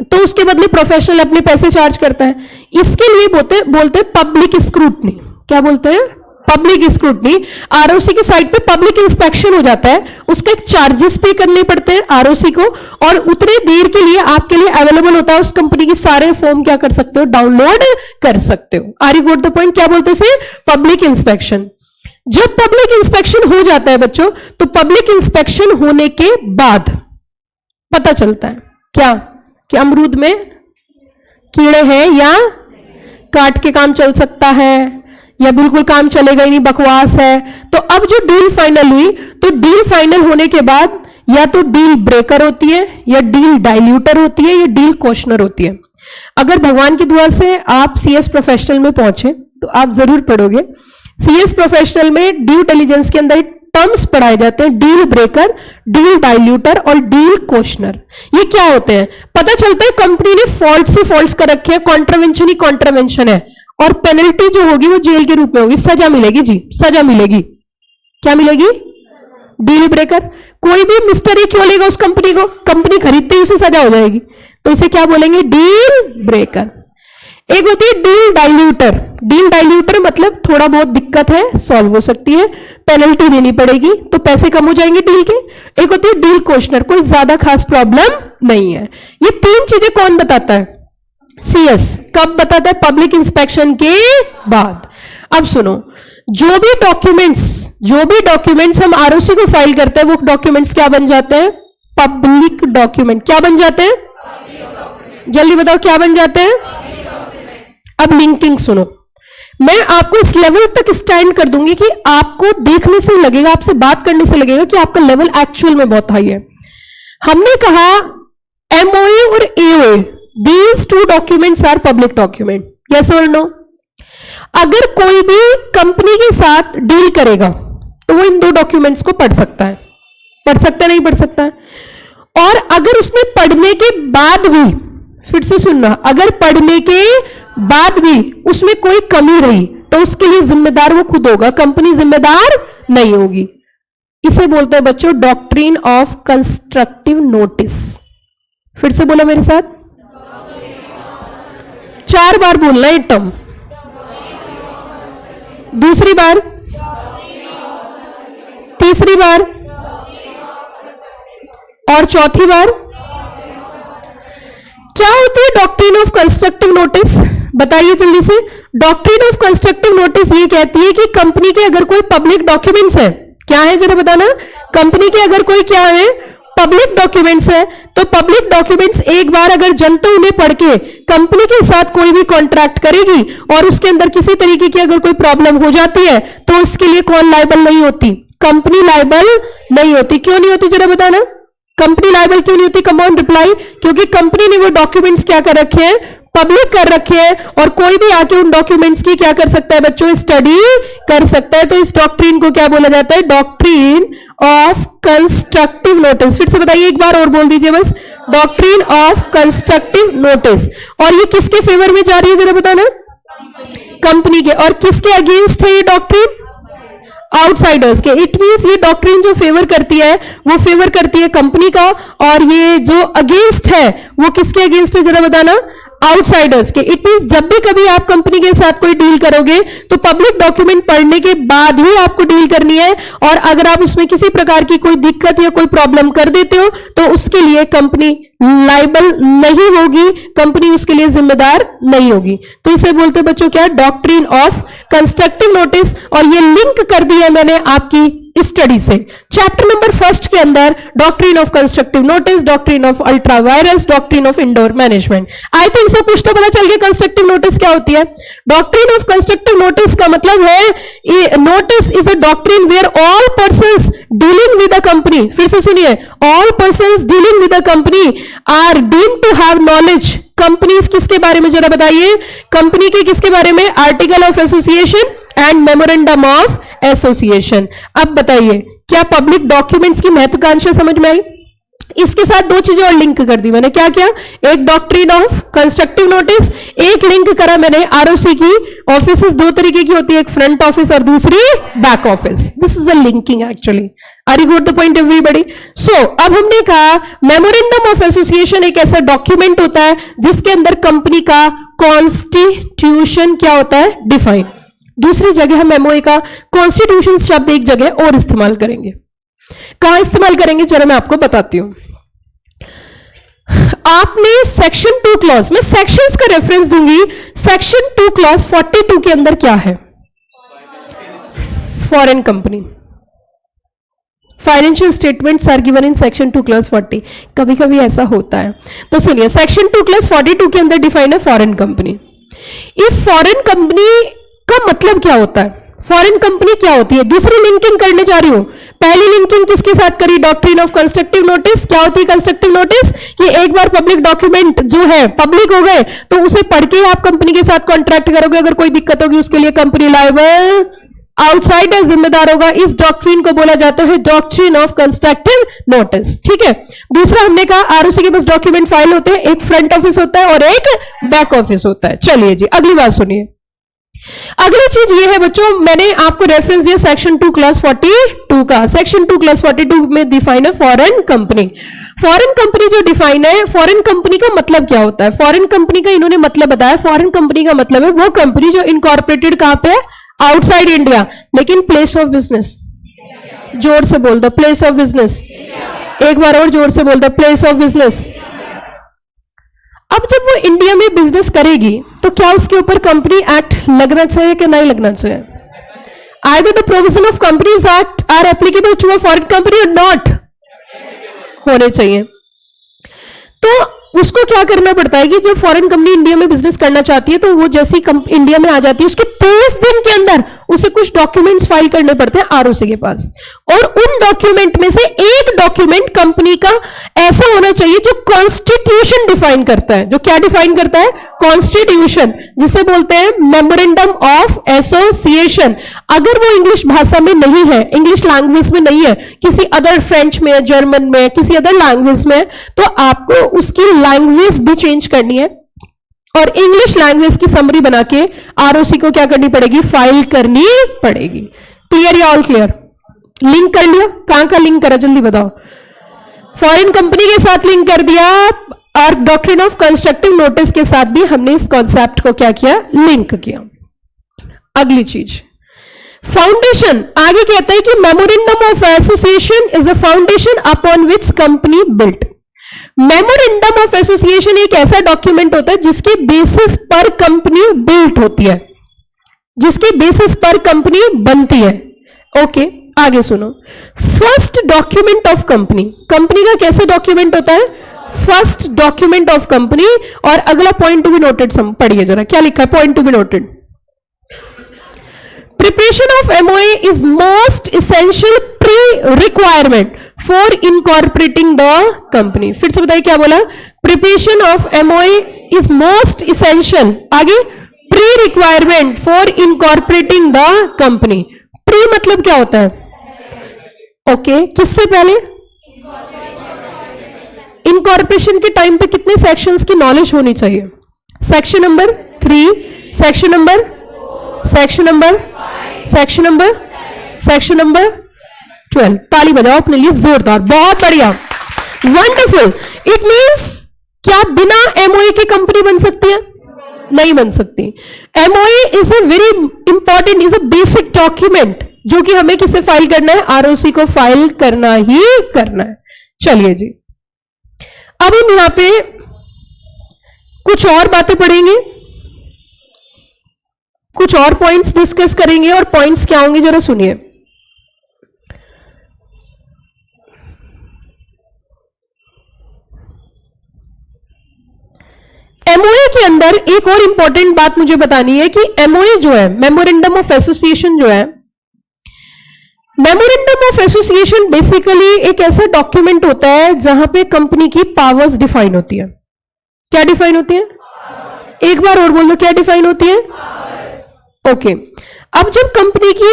तो उसके बदले प्रोफेशनल अपने पैसे चार्ज करता है। इसके लिए बोलते पब्लिक स्क्रूटनी। क्या बोलते हैं? Public scrutiny. आरओसी की साइट पे पब्लिक इंस्पेक्शन हो जाता है, उसका एक चार्जेस पे करने पड़ते हैं आरओसी को, और उतने देर के लिए आपके लिए अवेलेबल होता है उस कंपनी के सारे फॉर्म, क्या कर सकते हो, डाउनलोड कर सकते हो। Are you got the point? क्या बोलते हैं? Public inspection. जब पब्लिक इंस्पेक्शन हो जाता है बच्चों, तो पब्लिक इंस्पेक्शन होने के बाद पता चलता है क्या कि अमरूद में कीड़े हैं या काट के काम चल सकता है या बिल्कुल काम चलेगा ही नहीं, बकवास है। तो अब जो डील फाइनल हुई, तो डील फाइनल होने के बाद या तो डील ब्रेकर होती है या डील डाइल्यूटर होती है या डील क्वेश्चनर होती है। अगर भगवान की दुआ से आप सीएस प्रोफेशनल में पहुंचे तो आप जरूर पढ़ोगे। सीएस प्रोफेशनल में ड्यू डिलिजेंस के अंदर टर्म्स पढ़ाए जाते हैं, डील ब्रेकर, डील डाइल्यूटर और डील क्वेश्चनर। ये क्या होते हैं? पता चलता है कंपनी ने फॉल्ट से फॉल्ट्स कर रखे हैं, कॉन्ट्रावेंशन ही कॉन्ट्रावेंशन है, और पेनल्टी जो होगी वो जेल के रूप में होगी, सजा मिलेगी जी, सजा मिलेगी। क्या मिलेगी? Deal breaker. कोई भी मिस्टर क्यों लेगा उस कंपनी को? कंपनी खरीदते ही उसे सजा हो जाएगी, तो इसे क्या बोलेंगे? Deal breaker. एक होती है डील डाइल्यूटर। डील डाइल्यूटर मतलब थोड़ा बहुत दिक्कत है, सॉल्व हो सकती है, पेनल्टी देनी पड़ेगी तो पैसे कम हो जाएंगे डील के। एक होती है डील क्वेश्चनर, कोई ज्यादा खास प्रॉब्लम नहीं है। ये तीन चीजें कौन बताता है? सीएस। कब बताता है? पब्लिक इंस्पेक्शन के बाद। अब सुनो, जो भी डॉक्यूमेंट्स हम आरओसी को फाइल करते हैं, वो डॉक्यूमेंट्स क्या बन जाते हैं? Public document. क्या बन जाते हैं? जल्दी बताओ, क्या बन जाते हैं? अब लिंकिंग सुनो, मैं आपको इस लेवल तक स्टैंड कर दूंगी कि आपको देखने से लगेगा, आपसे बात करने से लगेगा कि आपका लेवल एक्चुअल में बहुत हाई है। हमने कहा एमओए और AOA, these two documents are public document, yes और नो? अगर कोई भी कंपनी के साथ डील करेगा तो वो इन दो डॉक्यूमेंट्स को पढ़ सकता है। पढ़ सकता है, नहीं पढ़ सकता है? और अगर उसने पढ़ने के बाद भी, फिर से सुनना, अगर पढ़ने के बाद भी उसमें कोई कमी रही तो उसके लिए जिम्मेदार वो खुद होगा, कंपनी जिम्मेदार नहीं होगी। इसे बोलते हैं बच्चों डॉक्ट्रिन ऑफ कंस्ट्रक्टिव नोटिस। फिर से बोला मेरे साथ, 4 बार बोलना है टर्म। दूसरी बार, तीसरी बार और चौथी बार। क्या होती है डॉक्ट्रिन ऑफ कंस्ट्रक्टिव नोटिस? बताइए जल्दी से। डॉक्ट्रिन ऑफ कंस्ट्रक्टिव नोटिस ये कहती है कि कंपनी के अगर कोई पब्लिक डॉक्यूमेंट्स है, क्या है जरा बताना, कंपनी के अगर कोई क्या है, पब्लिक डॉक्यूमेंट्स है, तो पब्लिक डॉक्यूमेंट्स एक बार अगर जनता उन्हें पढ़ के कंपनी के साथ कोई भी कॉन्ट्रैक्ट करेगी और उसके अंदर किसी तरीके की अगर कोई प्रॉब्लम हो जाती है तो उसके लिए कौन लायबल नहीं होती? कंपनी लायबल नहीं होती। क्यों नहीं होती जरा बताना? कंपनी लायबल क्यों नहीं होती? Come on reply. क्योंकि कंपनी ने वो डॉक्यूमेंट्स क्या कर रखे हैं? पब्लिक कर रखे हैं, और कोई भी आके उन डॉक्यूमेंट्स की क्या कर सकता है बच्चों? स्टडी कर सकता है। तो इस डॉक्ट्रिन को क्या बोला जाता है? Doctrine of constructive notice. फिर से बताइए, एक बार और बोल दीजिए बस, डॉक्ट्रिन ऑफ कंस्ट्रक्टिव नोटिस। और ये किसके फेवर में जा रही है जरा बताना? कंपनी के। और किसके अगेंस्ट है ये डॉक्ट्रिन? आउटसाइडर्स के। इट मींस ये डॉक्ट्रिन जो फेवर करती है वो फेवर करती है कंपनी का, और ये जो अगेंस्ट है वो किसके अगेंस्ट है जरा बताना? आउटसाइडर्स के। इट मींस जब भी कभी आप कंपनी के साथ कोई डील करोगे तो पब्लिक डॉक्यूमेंट पढ़ने के बाद ही आपको डील करनी है, और अगर आप उसमें किसी प्रकार की कोई दिक्कत या कोई प्रॉब्लम कर देते हो तो उसके लिए कंपनी लाइबल नहीं होगी, कंपनी उसके लिए जिम्मेदार नहीं होगी। तो इसे बोलते बच्चों क्या? Doctrine of constructive notice. और ये लिंक कर दिया मैंने आपकी स्टडी से। चैप्टर नंबर 1 के अंदर doctrine of constructive notice, doctrine of ultra vires, doctrine of indoor management. I think so कुछ तो पता चल गया कंस्ट्रक्टिव नोटिस क्या होती है। डॉक्ट्रिन ऑफ कंस्ट्रक्टिव नोटिस का मतलब है notice is a doctrine where all persons dealing with a company, फिर से सुनिए, all persons dealing with the company are deemed to have knowledge. Companies किसके बारे में जरा बताइए, कंपनी के किसके बारे में, article of association and memorandum of association. अब बताइए क्या पब्लिक डॉक्यूमेंट्स की महत्वाकांक्षा समझ में आई? इसके साथ दो चीजें और लिंक कर दी मैंने, क्या क्या, एक डॉक्ट्रिन ऑफ कंस्ट्रक्टिव नोटिस, एक लिंक करा मैंने आरओसी की। ऑफिसेस दो तरीके की होती है, एक फ्रंट ऑफिस और दूसरी back office. This is a linking actually. Are you got the point everybody? So अब हमने कहा मेमोरेंडम ऑफ एसोसिएशन एक ऐसा डॉक्यूमेंट होता है जिसके अंदर कंपनी का कॉन्स्टिट्यूशन क्या होता है, डिफाइन। दूसरी जगह हम एमओए का कॉन्स्टिट्यूशन शब्द एक जगह और इस्तेमाल करेंगे। कहां इस्तेमाल करेंगे जरा मैं आपको बताती हूं। आपने सेक्शन 2 क्लॉज, मैं सेक्शंस का रेफरेंस दूंगी। सेक्शन 2 क्लॉज 42 के अंदर क्या है, foreign company, financial statements are given in section 2 clause 40। कभी कभी ऐसा होता है, तो सुनिए सेक्शन 2 क्लॉज 42 के अंदर डिफाइन है foreign company. If foreign company का मतलब क्या होता है, फॉरेन कंपनी क्या होती है? दूसरी लिंकिंग करने जा रही हूं। पहली लिंकिंग किसके साथ करी, डॉक्ट्रिन ऑफ कंस्ट्रक्टिव नोटिस। क्या होती है कंस्ट्रक्टिव नोटिस? कि एक बार पब्लिक डॉक्यूमेंट जो है पब्लिक हो गए तो उसे पढ़ के आप कंपनी के साथ कॉन्ट्रैक्ट करोगे, अगर कोई दिक्कत होगी उसके लिए कंपनी लायबल, आउटसाइडर जिम्मेदार होगा। इस डॉक्ट्रिन को बोला जाता है डॉक्ट्रिन ऑफ कंस्ट्रक्टिव नोटिस, ठीक है। दूसरा हमने कहा आरओसी के पास डॉक्यूमेंट फाइल होते हैं, एक फ्रंट ऑफिस होता है और एक बैक ऑफिस होता है। चलिए जी अगली बात सुनिए। अगली चीज ये है बच्चों, मैंने आपको रेफरेंस दिया सेक्शन 2 क्लास 42 का। सेक्शन 2 क्लास 42 में डिफाइन है फॉरेन कंपनी। फॉरेन कंपनी जो डिफाइन है, फॉरेन कंपनी का मतलब क्या होता है? फॉरेन कंपनी का इन्होंने मतलब बताया। फॉरेन कंपनी का मतलब है वो कंपनी जो इनकॉर्पोरेटेड कहां पे है, आउटसाइड इंडिया, लेकिन प्लेस ऑफ बिजनेस, जोर से बोल दो, प्लेस ऑफ बिजनेस। एक बार और जोर से बोल दो, प्लेस ऑफ बिजनेस। अब जब वो इंडिया में बिजनेस करेगी तो क्या उसके ऊपर कंपनी एक्ट लगना चाहिए कि नहीं लगना चाहिए? Either the provision of companies act are applicable to a foreign company और नॉट, होने चाहिए। तो उसको क्या करना पड़ता है कि जब फॉरेन कंपनी इंडिया में बिजनेस करना चाहती है तो वो जैसी इंडिया में आ जाती है उसके 30 दिन के अंदर उसे कुछ डॉक्यूमेंट्स फाइल करने पड़ते हैं आरओसी के पास, और उन डॉक्यूमेंट में से एक डॉक्यूमेंट कंपनी का ऐसा होना चाहिए जो कॉन्स्टिट्यूशन डिफाइन करता है। जो क्या डिफाइन करता है? कॉन्स्टिट्यूशन, जिसे बोलते हैं मेमोरेंडम ऑफ एसोसिएशन। अगर वो इंग्लिश भाषा में नहीं है, इंग्लिश लैंग्वेज में नहीं है, किसी अदर फ्रेंच में, जर्मन में, किसी अदर लैंग्वेज में, तो आपको उसकी लैंग्वेज भी चेंज करनी है और इंग्लिश लैंग्वेज की समरी बना के आरओसी को क्या करनी पड़ेगी, फाइल करनी पड़ेगी। क्लियर या ऑल क्लियर? लिंक कर लिया? कहां का लिंक करा जल्दी बताओ? फॉरेन कंपनी के साथ लिंक कर दिया और डॉक्ट्रिन ऑफ कंस्ट्रक्टिव नोटिस के साथ भी हमने इस कॉन्सेप्ट को क्या किया, लिंक किया। अगली चीज फाउंडेशन, आगे कहता है कि memorandum of association is a foundation upon which company built. Memorandum of association एक ऐसा डॉक्यूमेंट होता है जिसके बेसिस पर कंपनी बिल्ट होती है, जिसके बेसिस पर कंपनी बनती है। ओके आगे सुनो। First document of company, company का कैसे डॉक्यूमेंट होता है? First document of company. और अगला पॉइंट टू बी नोटेड पढ़िए जरा, क्या लिखा है point to be noted? Preparation of MOA is most essential pre requirement for incorporating the company. फिर से बताइए क्या बोला? Preparation of MOA is most essential, आगे pre requirement for incorporating the company. Pre मतलब क्या होता है? ओके किससे पहले? इनकॉर्पोरेशन के टाइम पे कितने सेक्शंस की नॉलेज होनी चाहिए? Section number 3, section number, section number, section number, section number 12। ताली बजाओ अपने लिए जोरदार, बहुत बढ़िया, वंडरफुल। इट मींस क्या बिना एमओए की कंपनी बन सकती है? नहीं बन सकती। MOA is a very important, is a basic document जो कि हमें किसे फाइल करना है? आरओसी को फाइल करना ही करना है। चलिए जी अब हम यहां पे कुछ और बातें पढ़ेंगे, कुछ और पॉइंट्स डिस्कस करेंगे। और पॉइंट्स क्या होंगे जरा सुनिए। एमओए के अंदर एक और इंपॉर्टेंट बात मुझे बतानी है कि एमओए जो है, मेमोरेंडम ऑफ एसोसिएशन जो है, मेमोरेंडम ऑफ एसोसिएशन बेसिकली एक ऐसा डॉक्यूमेंट होता है जहां पे कंपनी की पावर्स डिफाइन होती है। क्या डिफाइन होती है? एक बार और बोल दो, क्या डिफाइन होती है? ओके। अब जब कंपनी की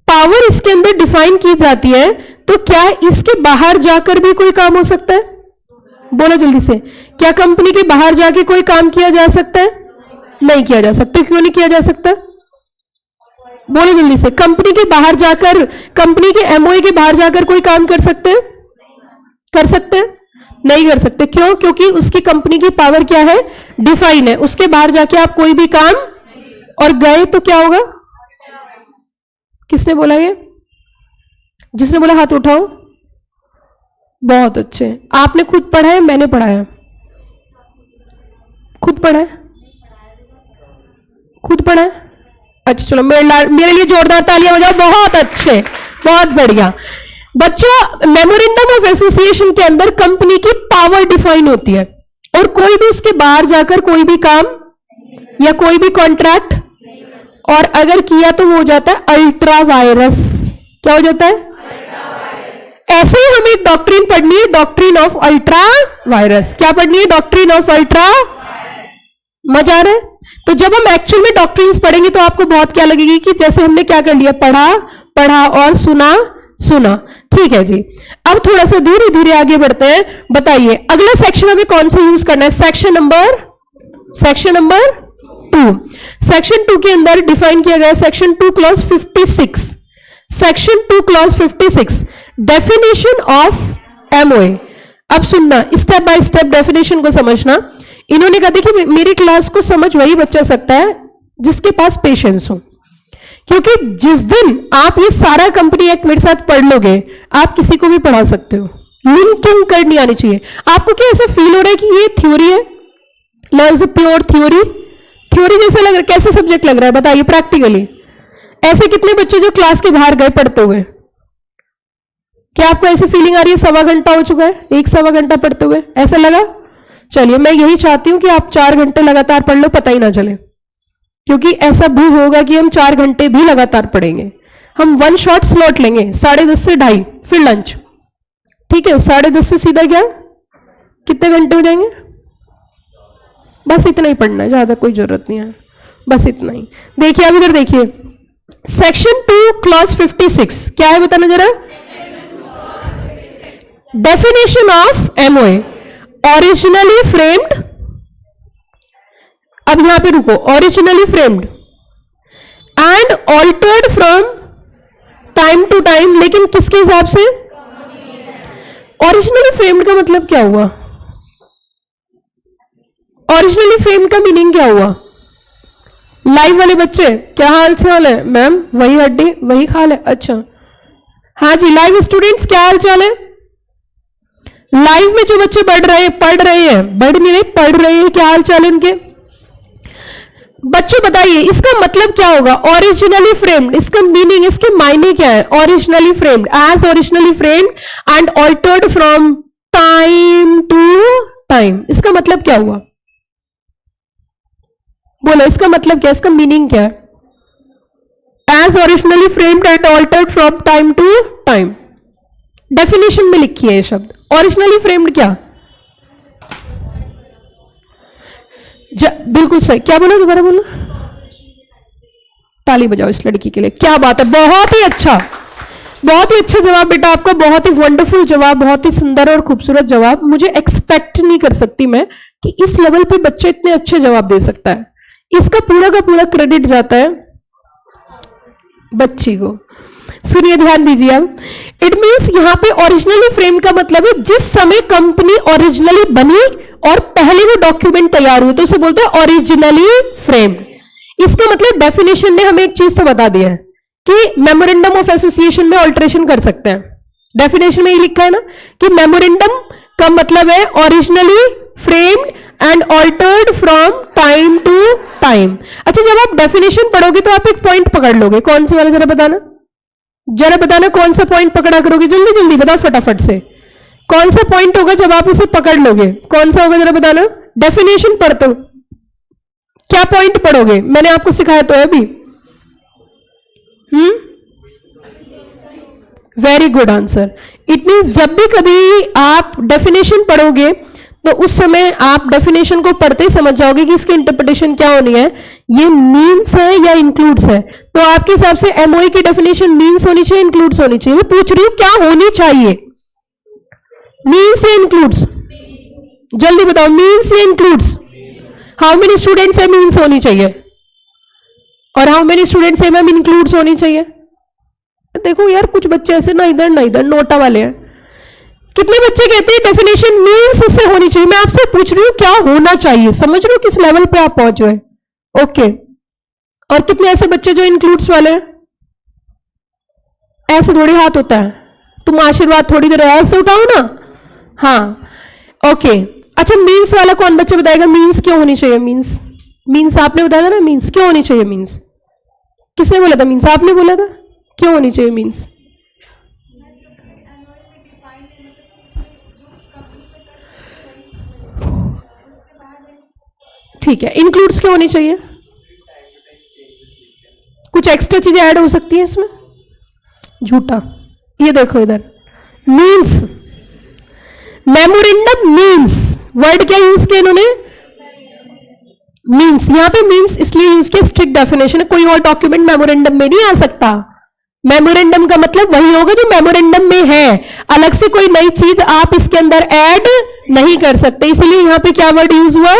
पावर इसके अंदर डिफाइन की जाती है तो क्या इसके बाहर जाकर भी कोई काम हो सकता है? बोलो जल्दी से, क्या कंपनी के बाहर जाके कोई काम किया जा सकता है? नहीं किया जा सकता। क्यों नहीं किया जा सकता? बोलो जल्दी से। कंपनी के बाहर जाकर, कंपनी के एमओए के बाहर जाकर कोई काम कर सकते हैं? कर सकते हैं? नहीं कर सकते। क्यों? क्योंकि उसकी कंपनी की पावर क्या है? डिफाइन है। उसके बाहर जाके आप कोई भी काम, और गए तो क्या होगा? किसने बोला ये? जिसने बोला हाथ उठाओ। बहुत अच्छे। आपने खुद पढ़ा है? मैंने पढ़ाया? खुद पढ़ा है? खुद पढ़ा है? अच्छा चलो, मेरे लिए जोरदार तालियां बजाओ। बहुत अच्छे, बहुत बढ़िया। बच्चों, मेमोरेंडम ऑफ एसोसिएशन के अंदर कंपनी की पावर डिफाइन होती है और कोई भी उसके बाहर जाकर कोई भी काम या कोई भी कॉन्ट्रैक्ट, और अगर किया तो वो हो जाता है अल्ट्रा वायरस। क्या हो जाता है? ऐसे ही हमें एक डॉक्ट्रिन पढ़नी है, डॉक्ट्रिन ऑफ अल्ट्रा वायरस। क्या पढ़नी है? Doctrine of ultra. मजा आ रहा है? तो जब हम एक्चुअल में डॉक्ट्रिन्स पढ़ेंगे तो आपको बहुत क्या लगेगी कि जैसे हमने क्या कर लिया, पढ़ा और सुना। ठीक है जी। अब थोड़ा सा धीरे धीरे आगे बढ़ते हैं। बताइए अगला सेक्शन हमें कौन सा यूज करना है? Section number 2। सेक्शन 2 के अंदर डिफाइन किया गया section 2 clause 56। Section 2 clause 56, definition of MOA. अब सुनना, स्टेप बाय स्टेप डेफिनेशन को समझना। इन्होंने कहा देखिए मेरी क्लास को समझ वही बच्चा सकता है जिसके पास पेशेंस हो, क्योंकि जिस दिन आप ये सारा कंपनी एक्ट मेरे साथ पढ़ लोगे आप किसी को भी पढ़ा सकते हो। लिंकिंग करनी आनी चाहिए आपको। क्या ऐसा फील हो रहा है कि ये थ्योरी है? Law is a pure theory जैसा लग रहा है? कैसे सब्जेक्ट लग रहा है बताइए प्रैक्टिकली? ऐसे कितने बच्चे जो क्लास के बाहर गए पढ़ते हुए? क्या आपको ऐसी फीलिंग आ रही है? 1.25 घंटा हो चुका है, 1-1.25 घंटा पढ़ते हुए ऐसा लगा? चलिए मैं यही चाहती हूं कि आप 4 घंटे लगातार पढ़ लो, पता ही ना चले, क्योंकि ऐसा भी होगा कि हम 4 घंटे भी लगातार पढ़ेंगे। हम 1 शॉट स्लॉट लेंगे 10:30 से 2:30, फिर लंच। ठीक है, 10:30 से सीधा क्या कितने घंटे हो जाएंगे? बस इतना ही पढ़ना है, ज्यादा कोई जरूरत नहीं है, बस इतना ही। देखिए अब इधर देखिए, सेक्शन 2 क्लॉज 56 क्या है बताना जरा? Definition of MOA, originally framed. अब यहां पे रुको, originally framed and altered from time to time, लेकिन किसके हिसाब से? ओरिजिनली फ्रेम्ड का मतलब क्या हुआ? ओरिजिनली फ्रेम्ड का मीनिंग क्या हुआ? लाइव वाले बच्चे क्या हाल चाल है? मैम वही हड्डी वही खाल है। अच्छा हाँ जी, लाइव स्टूडेंट्स क्या हाल चाल है? लाइव में जो बच्चे पढ़ रहे हैं, क्या हाल चाल है उनके? बच्चों बताइए इसका मतलब क्या होगा? ओरिजिनली फ्रेम्ड, इसका मीनिंग, इसके मायने क्या है? Originally framed, as originally framed and altered from time to time, इसका मतलब क्या हुआ? बोलो इसका मतलब क्या, इसका मीनिंग क्या है? As originally framed and altered from time to time, definition में लिखी है ये शब्द। ओरिजिनली फ्रेम्ड क्या? बिल्कुल सही। क्या बोला, दोबारा बोलो। ताली बजाओ इस लड़की के लिए, क्या बात है, बहुत ही अच्छा, बहुत ही अच्छा जवाब बेटा आपका, बहुत ही वंडरफुल जवाब, बहुत ही सुंदर और खूबसूरत जवाब। मुझे एक्सपेक्ट नहीं कर सकती मैं कि इस लेवल पे बच्चा इतने अच्छे जवाब दे सकता है। इसका पूरा का पूरा क्रेडिट जाता है बच्ची को। सुनिए ध्यान दीजिए अब, इट मींस यहां पे ओरिजिनली फ्रेम का मतलब है जिस समय कंपनी ओरिजिनली बनी और पहले वो डॉक्यूमेंट तैयार हुए तो उसे बोलते हैं ओरिजिनली फ्रेम्ड। इसका मतलब डेफिनेशन ने हमें एक चीज तो बता दिया है कि मेमोरेंडम ऑफ एसोसिएशन में ऑल्टरेशन कर सकते हैं। डेफिनेशन में ये लिखा है ना कि मेमोरेंडम का मतलब है originally framed and altered from time to time. अच्छा, जब आप डेफिनेशन पढ़ोगे तो आप एक पॉइंट पकड़ लोगे, कौन से वाला जरा बताना कौन सा पॉइंट पकड़ा करोगे? जल्दी जल्दी बताओ फटाफट से, कौन सा पॉइंट होगा जब आप उसे पकड़ लोगे? कौन सा होगा जरा बताना। डेफिनेशन पढ़ते हो क्या पॉइंट पढ़ोगे? मैंने आपको सिखाया तो है अभी। Very good answer. It means जब भी कभी आप डेफिनेशन पढ़ोगे तो उस समय आप डेफिनेशन को पढ़ते ही समझ जाओगे कि इसकी इंटरप्रिटेशन क्या होनी है, ये मीन्स है या इंक्लूड्स है। तो आपके हिसाब से एमओई की डेफिनेशन मीन्स होनी चाहिए, इंक्लूड्स होनी चाहिए? मैं पूछ रही हूं क्या होनी चाहिए, मीन्स या इंक्लूड्स? जल्दी बताओ, मीन्स या इंक्लूड्स? हाउ मेनी स्टूडेंट्स है मीन्स होनी चाहिए और हाउ मेनी स्टूडेंट्स है मैम इंक्लूड्स होनी चाहिए? देखो यार, कुछ बच्चे ऐसे ना इधर नोटा वाले हैं। कितने बच्चे कहते हैं डेफिनेशन मीन्स से होनी चाहिए? मैं आपसे पूछ रही हूं क्या होना चाहिए, समझ रहे हो किस लेवल पे आप पहुंचे हैं? ओके। और कितने ऐसे बच्चे जो इंक्लूड्स वाले हैं? ऐसे थोड़ी हाथ होता है, तुम आशीर्वाद थोड़ी देर ऐसे उठाओ ना। हाँ, ओके। अच्छा, मीन्स वाला कौन बच्चा बताएगा मीन्स क्यों होनी चाहिए? मीन्स आपने बताया था ना, मीन्स क्यों होनी चाहिए? मीन्स किसने बोला था? मीन्स आपने बोला था। क्यों होनी चाहिए मीन्स? ठीक है, इंक्लूड्स क्यों होनी चाहिए? कुछ एक्स्ट्रा चीजें ऐड हो सकती है इसमें? झूठा। ये देखो इधर, मीन्स, मेमोरेंडम मीन्स, वर्ड क्या यूज किया इन्होंने? मीन्स। यहां पे मीन्स इसलिए यूज किया, स्ट्रिक्ट डेफिनेशन है, कोई और डॉक्यूमेंट मेमोरेंडम में नहीं आ सकता। मेमोरेंडम का मतलब वही होगा जो मेमोरेंडम में है, अलग से कोई नई चीज आप इसके अंदर ऐड नहीं कर सकते। इसलिए यहां पे क्या वर्ड यूज हुआ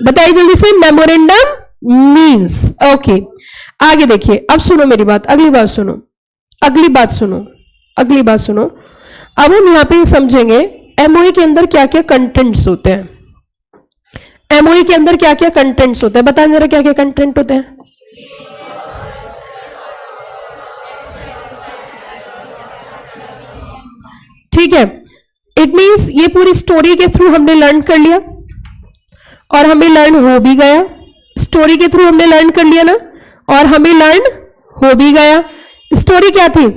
बताइए जल्दी से? Memorandum means. ओके, आगे देखिए। अब सुनो मेरी बात, अगली बात सुनो, अगली बात सुनो, अगली बात सुनो। अब हम यहां पे समझेंगे एमओई के अंदर क्या क्या कंटेंट्स होते हैं। एमओई के अंदर क्या क्या कंटेंट्स होते हैं, बताएं जरा क्या क्या कंटेंट होते हैं? ठीक है, इट मीन्स ये पूरी स्टोरी के थ्रू हमने लर्न कर लिया और हमें लर्न हो भी गया। स्टोरी के थ्रू हमने लर्न कर लिया ना, और हमें लर्न हो भी गया। स्टोरी क्या थी?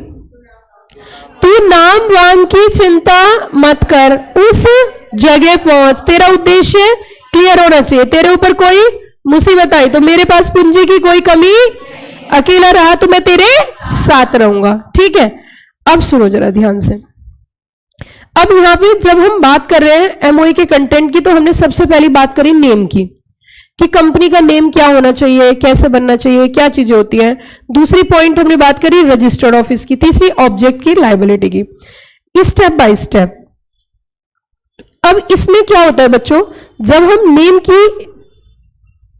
तू नाम वाम की चिंता मत कर, उस जगह पहुंच, तेरा उद्देश्य क्लियर होना चाहिए। तेरे ऊपर कोई मुसीबत आई तो मेरे पास पूंजी की कोई कमी, अकेला रहा तो मैं तेरे साथ रहूंगा। ठीक है, अब सुनो जरा ध्यान से। अब यहां पे जब हम बात कर रहे हैं एमओई के कंटेंट की, तो हमने सबसे पहली बात करी नेम की, कि कंपनी का नेम क्या होना चाहिए, कैसे बनना चाहिए, क्या चीजें होती हैं। दूसरी पॉइंट हमने बात करी रजिस्टर्ड ऑफिस की। तीसरी ऑब्जेक्ट की, लायबिलिटी की, स्टेप बाय स्टेप। अब इसमें क्या होता है बच्चों, जब हम नेम की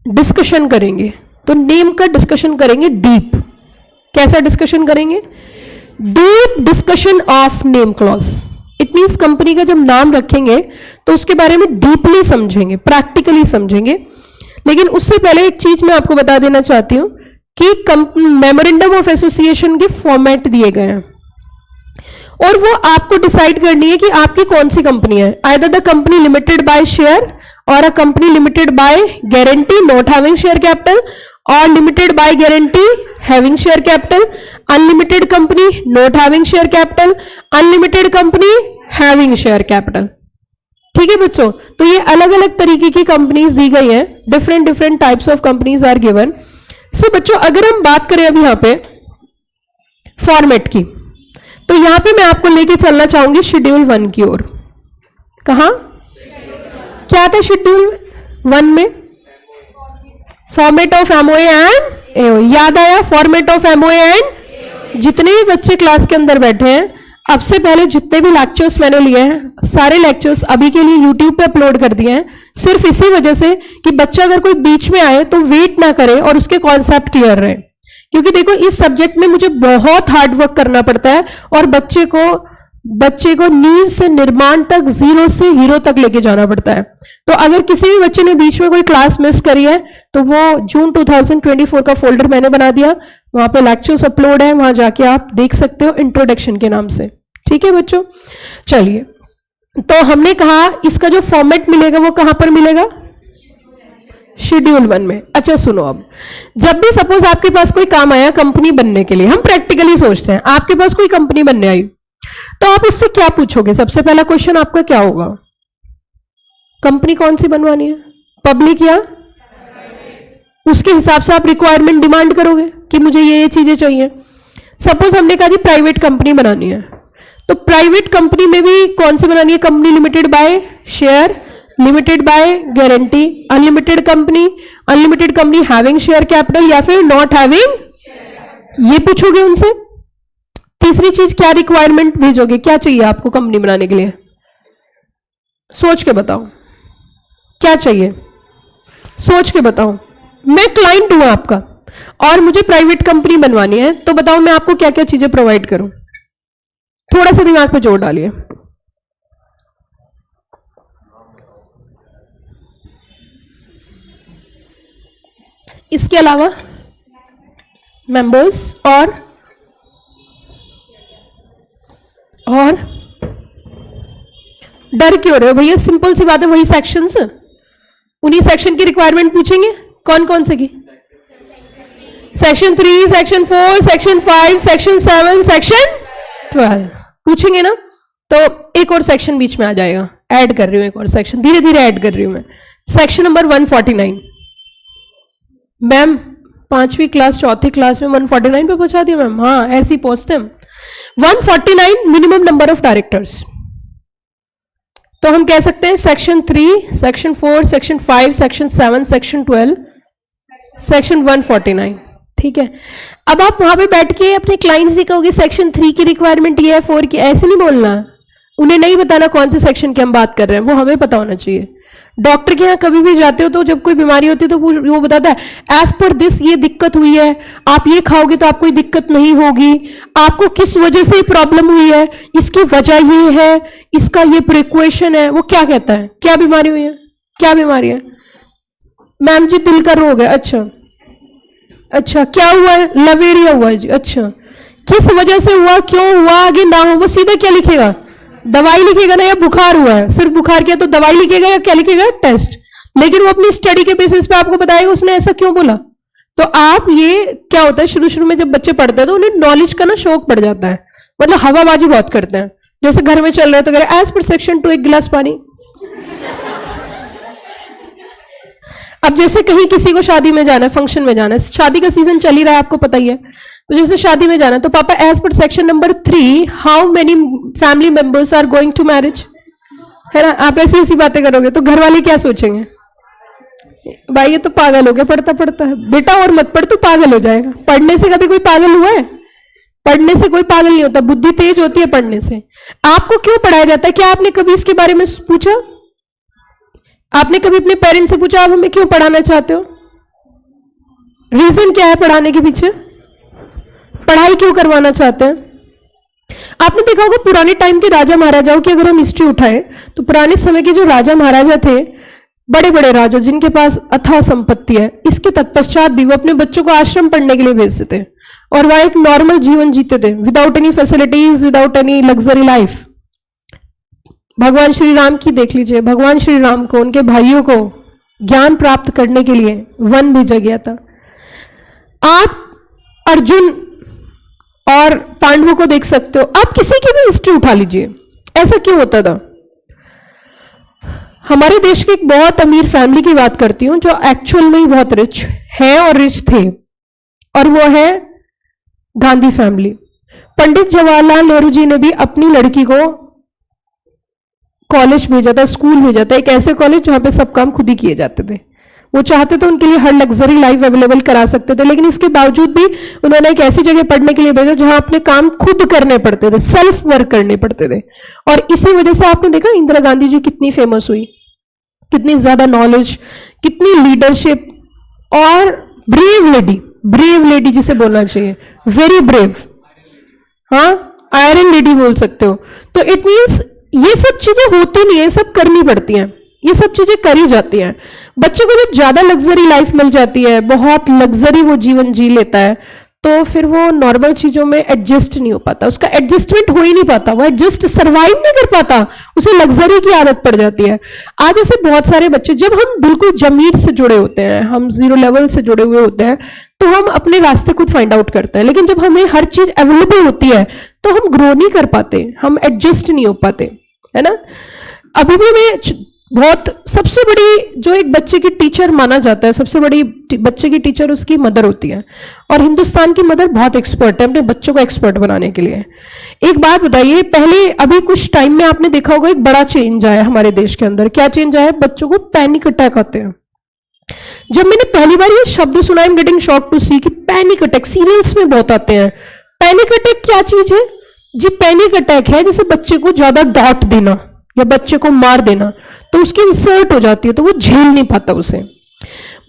डिस्कशन करेंगे तो नेम का डिस्कशन करेंगे डीप। कैसा डिस्कशन करेंगे? Deep discussion of name clause. It means company का जब नाम रखेंगे तो उसके बारे में डीपली समझेंगे, प्रैक्टिकली समझेंगे। लेकिन उससे पहले एक चीज मैं आपको बता देना चाहती हूं कि मेमोरेंडम ऑफ एसोसिएशन के फॉर्मेट दिए गए हैं और वो आपको डिसाइड करनी है कि आपकी कौन सी कंपनी है। Either the company limited by share और a company limited by guarantee not having share capital, और limited by guarantee having share capital, unlimited company not having share capital, unlimited company having share capital. ठीक है बच्चों, तो ये अलग अलग तरीके की कंपनीज दी गई हैं, different different types of companies are given. So बच्चों, अगर हम बात करें अब यहां पे फॉर्मेट की, तो यहां पे मैं आपको लेके चलना चाहूंगी शेड्यूल 1 की ओर। कहां? क्या था शेड्यूल 1 में? Format of MOA and AOE. याद आया? Format of MOA and. जितने भी बच्चे क्लास के अंदर बैठे हैं, अब से पहले जितने भी लेक्चर्स मैंने लिए हैं, सारे लेक्चर्स अभी के लिए यूट्यूब पे अपलोड कर दिए हैं, सिर्फ इसी वजह से कि बच्चा अगर कोई बीच में आए तो वेट ना करे और उसके कॉन्सेप्ट क्लियर रहे। क्योंकि देखो, इस सब्जेक्ट में मुझे बहुत हार्ड वर्क करना पड़ता है और बच्चे को नींव से निर्माण तक, जीरो से हीरो तक लेके जाना पड़ता है। तो अगर किसी भी बच्चे ने बीच में कोई क्लास मिस करी है तो वो जून 2024 का फोल्डर मैंने बना दिया, वहां पे लेक्चर्स अपलोड है, वहां जाके आप देख सकते हो इंट्रोडक्शन के नाम से। ठीक है बच्चों, चलिए, तो हमने कहा इसका जो फॉर्मेट मिलेगा वो कहां पर मिलेगा? शेड्यूल 1 में। अच्छा सुनो, अब जब भी सपोज आपके पास कोई काम आया कंपनी बनने के लिए, हम प्रैक्टिकली सोचते हैं, आपके पास कोई कंपनी बनने आई तो आप उससे क्या पूछोगे? सबसे पहला क्वेश्चन आपका क्या होगा? कंपनी कौन सी बनवानी है, पब्लिक या? उसके हिसाब से आप रिक्वायरमेंट डिमांड करोगे कि मुझे ये चीजें चाहिए। सपोज हमने कहा जी प्राइवेट कंपनी बनानी है, तो प्राइवेट कंपनी में भी कौन सी बनानी है? Company limited by share, limited by guarantee, unlimited company having share capital या फिर नॉट हैविंग, ये पूछोगे उनसे। तीसरी चीज क्या रिक्वायरमेंट भेजोगे, क्या चाहिए आपको कंपनी बनाने के लिए? सोच के बताओ क्या चाहिए, सोच के बताओ। मैं क्लाइंट हूं आपका और मुझे प्राइवेट कंपनी बनवानी है, तो बताओ मैं आपको क्या क्या चीजें प्रोवाइड करूं? थोड़ा सा दिमाग पे जोर डालिए। इसके अलावा मेंबर्स और डर क्यों रहे हो भैया? सिंपल सी बात है, वही सेक्शंस, उन्हीं सेक्शन की रिक्वायरमेंट पूछेंगे। कौन कौन से की? Section 3, section 4, section 5, section 7, section 12 पूछेंगे ना। तो एक और सेक्शन बीच में आ जाएगा, ऐड कर रही हूं एक और सेक्शन, धीरे धीरे ऐड कर रही हूं मैं। Section number 149। मैम 5वीं क्लास 4थी क्लास में 149 पे पहुंचा दिया मैम? हाँ, ऐसे ही पहुंचते हम। 149 मिनिमम नंबर ऑफ डायरेक्टर्स। तो हम कह सकते हैं section 3, section 4, section 5, section 7, section 12, section 149। ठीक है, अब आप वहां पे बैठ के अपने क्लाइंट से कहोगे सेक्शन 3 की रिक्वायरमेंट ये है, 4 की, ऐसे नहीं बोलना। उन्हें नहीं बताना कौन से सेक्शन की हम बात कर रहे हैं, वो हमें पता होना चाहिए। डॉक्टर के यहाँ कभी भी जाते हो तो जब कोई बीमारी होती है तो वो बताता है एज पर दिस ये दिक्कत हुई है, आप ये खाओगे तो आपको दिक्कत नहीं होगी, आपको किस वजह से प्रॉब्लम हुई है, इसकी वजह ये है, इसका ये प्रिकॉशन है। वो क्या कहता है, क्या बीमारी हुई है, क्या बीमारी है? मैम जी दिल का रोग है। अच्छा अच्छा, क्या हुआ है? लवेरिया हुआ है जी। अच्छा, किस वजह से हुआ, क्यों हुआ, आगे ना हो, वो सीधा क्या लिखेगा? दवाई लिखेगा ना, या बुखार हुआ है, सिर्फ बुखार किया तो दवाई लिखेगा या क्या लिखेगा? टेस्ट। लेकिन वो अपनी स्टडी के बेसिस पे आपको बताएगा उसने ऐसा क्यों बोला। तो आप ये क्या होता है, शुरू शुरू में जब बच्चे पढ़ते हैं तो उन्हें नॉलेज का ना शौक पड़ जाता है, मतलब हवाबाजी बहुत करते हैं। जैसे घर में चल रहे तो कह रहे एज पर सेक्शन 2 1 गिलास पानी। अब जैसे कहीं किसी को शादी में जाना है, फंक्शन में जाना है, शादी का सीजन चल ही रहा है, आपको पता ही है। तो जैसे शादी में जाना है तो पापा as per section number 3 how many family members are going to marriage, है ना। आप ऐसी ऐसी बातें करोगे तो घर वाले क्या सोचेंगे? भाई ये तो पागल हो गया, पढ़ता पढ़ता है। बेटा और मत पढ़, तो पागल हो जाएगा। पढ़ने से कभी कोई पागल हुआ है? पढ़ने से कोई पागल नहीं होता, बुद्धि तेज होती है पढ़ने से। आपको क्यों पढ़ाया जाता है? क्या आपने कभी इसके बारे में पूछा? आपने कभी अपने पेरेंट्स से पूछा आप हमें क्यों पढ़ाना चाहते हो? रीजन क्या है पढ़ाने के पीछे? पढ़ाई क्यों करवाना चाहते हैं? आपने देखा होगा पुराने टाइम के राजा महाराजाओं की अगर हम हिस्ट्री उठाए तो पुराने समय के जो राजा महाराजा थे, बड़े बड़े राजा जिनके पास अथाह संपत्ति है, इसके तत्पश्चात भी वो अपने बच्चों को आश्रम पढ़ने के लिए भेजते थे और वह एक नॉर्मल जीवन जीते थे, without any facilities, without any luxury life. भगवान श्री राम की देख लीजिए, भगवान श्री राम को उनके भाइयों को ज्ञान प्राप्त करने के लिए वन भेजा गया था। आप अर्जुन और पांडवों को देख सकते हो, आप किसी की भी हिस्ट्री उठा लीजिए, ऐसा क्यों होता था? हमारे देश की एक बहुत अमीर फैमिली की बात करती हूं जो एक्चुअल में ही बहुत रिच है और रिच थे, और वो है गांधी फैमिली। पंडित जवाहरलाल नेहरू जी ने भी अपनी लड़की को कॉलेज भेजा था, स्कूल भेजा था, एक ऐसे कॉलेज जहां पे सब काम खुद ही किए जाते थे। वो चाहते तो उनके लिए हर लग्जरी लाइफ अवेलेबल करा सकते थे, लेकिन इसके बावजूद भी उन्होंने एक ऐसी जगह पढ़ने के लिए भेजा जहां अपने काम खुद करने पड़ते थे, सेल्फ वर्क करने पड़ते थे। और इसी वजह से आपने देखा इंदिरा गांधी जी कितनी फेमस हुई, कितनी ज्यादा नॉलेज, कितनी लीडरशिप, और ब्रेव लेडी जिसे बोलना चाहिए, वेरी ब्रेव, हाँ, आयरन लेडी बोल सकते हो। तो इट मीन्स ये सब चीजें होती नहीं है, सब करनी पड़ती हैं, ये सब चीजें करी जाती हैं। बच्चों को जब ज्यादा लग्जरी लाइफ मिल जाती है, बहुत लग्जरी वो जीवन जी लेता है, तो फिर वो नॉर्मल चीजों में एडजस्ट नहीं हो पाता, उसका एडजस्टमेंट हो ही नहीं पाता, वो एडजस्ट सर्वाइव नहीं कर पाता, उसे लग्जरी की आदत पड़ जाती है। आज ऐसे बहुत सारे बच्चे, जब हम बिल्कुल जमीर से जुड़े होते हैं, हम जीरो लेवल से जुड़े हुए होते हैं, तो हम अपने रास्ते खुद फाइंड आउट करते हैं, लेकिन जब हमें हर चीज अवेलेबल होती है तो हम ग्रो नहीं कर पाते, हम एडजस्ट नहीं हो पाते, है ना। अभी भी मैं बहुत सबसे बड़ी जो एक बच्चे की टीचर माना जाता है, सबसे बड़ी बच्चे की टीचर उसकी मदर होती है, और हिंदुस्तान की मदर बहुत एक्सपर्ट है अपने बच्चों को एक्सपर्ट बनाने के लिए। एक बात बताइए, पहले अभी कुछ टाइम में आपने देखा होगा एक बड़ा चेंज आया हमारे देश के अंदर। क्या चेंज आया? बच्चों को पैनिक अटैक आते हैं। जब मैंने पहली बार ये शब्द सुना, I am getting shock to see कि पैनिक अटैक सीरियल्स में बहुत आते हैं। पैनिक अटैक क्या चीज है जी? पैनिक अटैक है जैसे बच्चे को ज्यादा डांट देना या बच्चे को मार देना, तो उसकी इंसर्ट हो जाती है, तो वो झेल नहीं पाता उसे।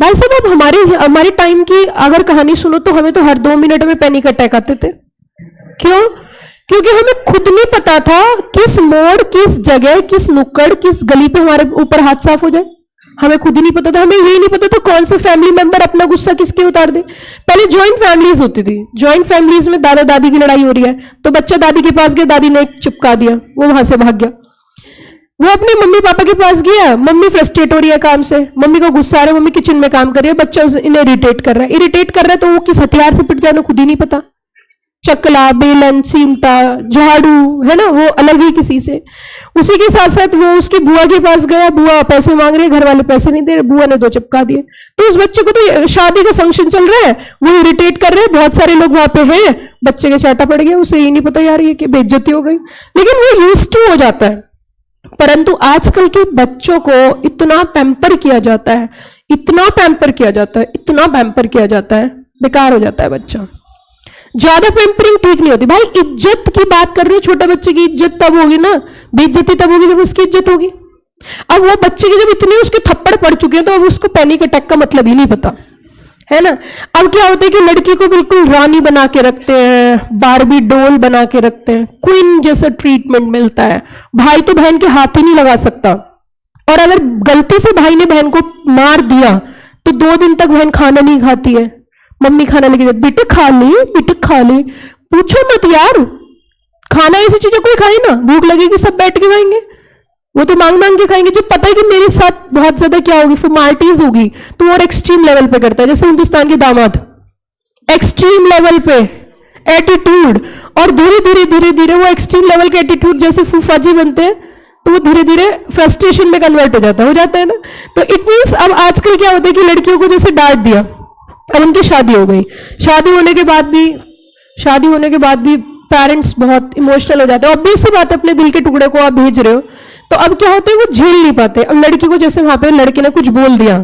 भाई साहब, अब हमारे टाइम की अगर कहानी सुनो तो हमें तो हर 2 मिनट में पैनिक अटैक आते थे। क्यों? क्योंकि हमें खुद नहीं पता था किस मोड़, किस जगह, किस नुक्कड़, किस गली पे हमारे ऊपर हाथ साफ हो जाए। हमें खुद ही नहीं पता था। हमें यही नहीं पता था कौन से फैमिली मेंबर अपना गुस्सा किसके उतार दे। पहले जॉइंट फैमिलीज होती थी, जॉइंट फैमिलीज में दादा दादी की लड़ाई हो रही है तो बच्चा दादी के पास गया, दादी ने चिपका दिया, वो वहां से भाग गया। वो अपने मम्मी पापा के पास गया, मम्मी फ्रस्ट्रेट हो रही है काम से, मम्मी को गुस्सा आ रहा है, मम्मी किचन में काम कर रही है, बच्चा इन्हें इरिटेट कर रहा है। इरिटेट कर रहा है तो वो किस हथियार से पिट जाए खुद ही नहीं पता। चकला, बेलन, चिमटा, झाड़ू, है ना, वो अलग ही किसी से। उसी के साथ साथ वो उसकी बुआ के पास गया, बुआ पैसे मांग रही है, घर वाले पैसे नहीं दे रहे, बुआ ने 2 चिपका दिए। तो उस बच्चे को तो शादी का फंक्शन चल रहा है, वो इरिटेट कर रहे हैं, बहुत सारे लोग वहां पे हैं, बच्चे के चाटा पड़ गया, उसे ये नहीं पता यार ये कि बेइज्जती हो गई, लेकिन वो यूज्ड टू हो जाता है। परंतु आजकल के बच्चों को इतना पैम्पर किया जाता है, इतना पैम्पर किया जाता है, इतना पैम्पर किया जाता है, बेकार हो जाता है बच्चा। ज्यादा पैम्परिंग ठीक नहीं होती। भाई इज्जत की बात कर रहे हो, छोटे बच्चे की इज्जत तब होगी ना, बेइज्जती तब होगी जब उसकी इज्जत होगी। अब वो बच्चे की जब इतने उसके थप्पड़ पड़ चुके हैं तो अब उसको पैनिक अटैक का मतलब ही नहीं पता, है ना। अब क्या होता है कि लड़की को बिल्कुल रानी बना के रखते हैं, बारबी डोल बना के रखते हैं, क्वीन जैसा ट्रीटमेंट मिलता है। भाई तो बहन के हाथ ही नहीं लगा सकता, और अगर गलती से भाई ने बहन को मार दिया तो 2 दिन तक बहन खाना नहीं खाती है। मम्मी खाना लेके जाती, बेटे खा ले, बेटे खा ले, पूछो मत यार, खाना ऐसी चीजें कोई खाए ना, भूख लगेगी सब बैठ के खाएंगे, वो तो मांग मांग के खाएंगे। जब पता है कि मेरे साथ बहुत ज्यादा क्या होगी, फॉर्मेलिटीज होगी, तो और एक्सट्रीम लेवल पे करता है। जैसे हिंदुस्तान के दामाद एक्सट्रीम लेवल पे एटीट्यूड, और धीरे धीरे धीरे धीरे वो एक्सट्रीम लेवल के एटीट्यूड जैसे फूफाजी बनते हैं तो वो धीरे धीरे फ्रस्ट्रेशन में कन्वर्ट हो जाता है ना। तो इट मीन्स अब आजकल क्या होता है कि लड़कियों को जैसे डांट दिया, अब उनकी शादी हो गई, शादी होने के बाद भी पेरेंट्स बहुत इमोशनल हो जाते हैं। ऑब्वियस सी बात है, अपने दिल के टुकड़े को आप भेज रहे हो, तो अब क्या होता है वो झेल नहीं पाते। अब लड़की को जैसे वहां पे लड़के ने कुछ बोल दिया